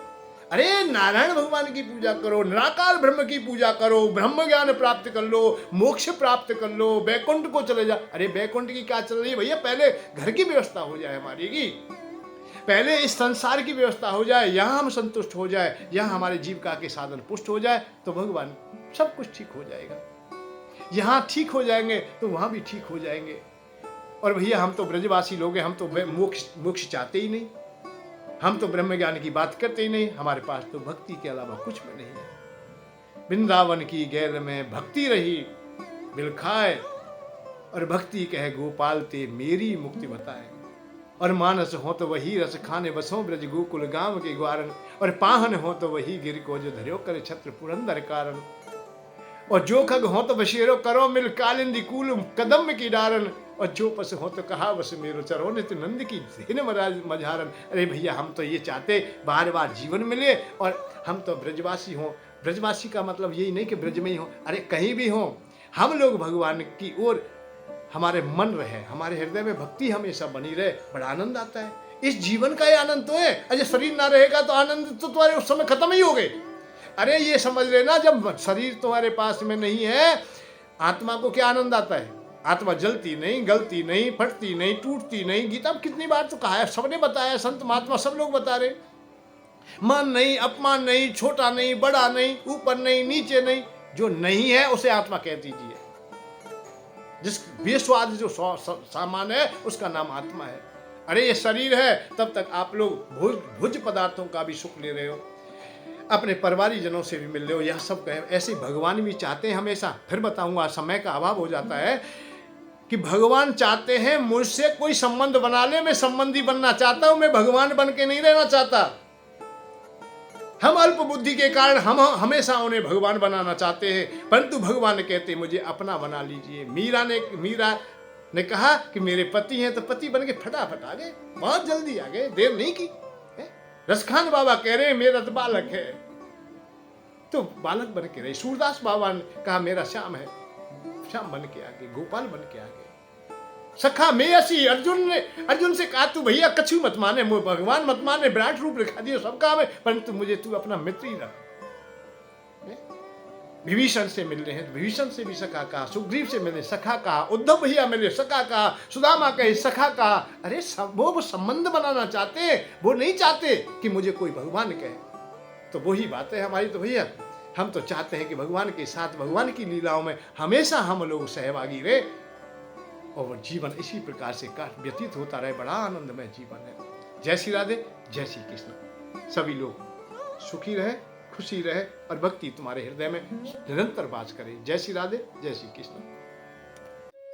अरे नारायण भगवान की पूजा करो, निराकार ब्रह्म की पूजा करो, ब्रह्म ज्ञान प्राप्त कर लो, मोक्ष प्राप्त कर लो, बैकुंठ को चले जा। अरे बैकुंठ की क्या चल रही है भैया? पहले घर की व्यवस्था हो जाए हमारी की, पहले इस संसार की व्यवस्था हो जाए, यहाँ हम संतुष्ट हो जाए, यहाँ हमारे जीविका के साधन पुष्ट हो जाए, तो भगवान सब कुछ ठीक हो जाएगा। यहाँ ठीक हो जाएंगे तो वहाँ भी ठीक हो जाएंगे। और भैया हम तो ब्रजवासी लोग हैं, हम तो मोक्ष चाहते ही नहीं, हम तो ब्रह्म ज्ञान की बात करते ही नहीं, हमारे पास तो भक्ति के अलावा कुछ भी नहीं है। वृंदावन की गैल में भक्ति रही बिल खाए, और भक्ति कहे गोपाल ते मेरी मुक्ति बताए। और मानस हो तो वही रस खाने बसों ब्रज गोकुल गांव के ग्वारन, और पाहन हो तो वही गिर को जो धर्यो करे छत्र पुरंदर कारण। और जो खग हो तो बशेरो करो मिल कालिंदी कूल कदम की डारन, और जो पस हो तो कहा बस मेरो चरो नित नंद की धेन मझारन। अरे भैया हम तो ये चाहते बार बार जीवन मिले और हम तो ब्रजवासी हों। ब्रजवासी का मतलब यही नहीं कि ब्रज में ही हो, अरे कहीं भी हो, हम लोग भगवान की ओर हमारे मन रहे, हमारे हृदय में भक्ति हमेशा बनी रहे, बड़ा आनंद आता है। इस जीवन का ये आनंद तो है। अरे शरीर ना रहेगा तो आनंद तो तुम्हारे उस समय खत्म ही हो गए। अरे ये समझ लेना, जब शरीर तुम्हारे पास में नहीं है, आत्मा को क्या आनंद आता है? आत्मा जलती नहीं, गलती नहीं, फटती नहीं, टूटती नहीं। गीता में कितनी बार तो कहा है, सबने बताया, संत महात्मा सब लोग बता रहे। मान नहीं, अपमान नहीं, छोटा नहीं, बड़ा नहीं, ऊपर नहीं, नीचे नहीं, जो नहीं है उसे आत्मा कह दीजिए। जिस बेस्वाद जो सामान है उसका नाम आत्मा है। अरे ये शरीर है, तब तक आप लोग भुज पदार्थों का भी सुख ले रहे हो, अपने परिवारी जनों से भी मिल रहे हो, यह सब कहे। ऐसे भगवान भी चाहते हैं हमेशा। फिर बताऊंगा, समय का अभाव हो जाता है, कि भगवान चाहते हैं मुझसे कोई संबंध बना ले, मैं संबंधी बनना चाहता हूं, मैं भगवान बन के नहीं रहना चाहता। हम अल्प बुद्धि के कारण हम हमेशा उन्हें भगवान बनाना चाहते हैं, परंतु भगवान कहते मुझे अपना बना लीजिए। मीरा ने कहा कि मेरे पति हैं, तो पति बन के फटाफट आ गए, बहुत जल्दी आ गए, देर नहीं की। रसखान बाबा कह रहे हैं मेरा तो बालक है, तो बालक बन के रहे। सूरदास बाबा ने कहा मेरा श्याम है, श्याम बन के आगे, गोपाल बन के आगे। सखा मैं ऐसी अर्जुन से कहा तू भैया कछु मत माने, मुझे भगवान मत माने, विराट रूप दिखा दियो सबका में, परंतु मुझे तू अपना मित्र ही रख। विभीषण से मिल रहे हैं, विभीषण से भी सखा कहा, सुग्रीव से मिले सखा कहा, उद्धव भैया मिले सखा कहा, सुदामा कहे सखा कहा। अरे वो संबंध बनाना चाहते हैं, वो नहीं चाहते कि मुझे कोई भगवान कहे। तो वही बात है हमारी। तो भैया हम तो चाहते हैं कि भगवान के साथ, भगवान की लीलाओं में हमेशा हम लोग सहभागी रहे, और जीवन इसी प्रकार से व्यतीत होता रहे। बड़ा आनंदमय जीवन है। जय श्री राधे, जय श्री कृष्ण। सभी लोग सुखी रहे, खुशी रहे, और भक्ति तुम्हारे हृदय में निरंतर वास करे। जय श्री राधे, जय श्री कृष्ण।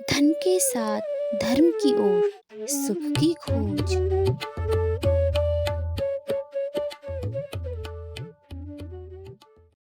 धन के साथ धर्म की ओर, सुख की खोज।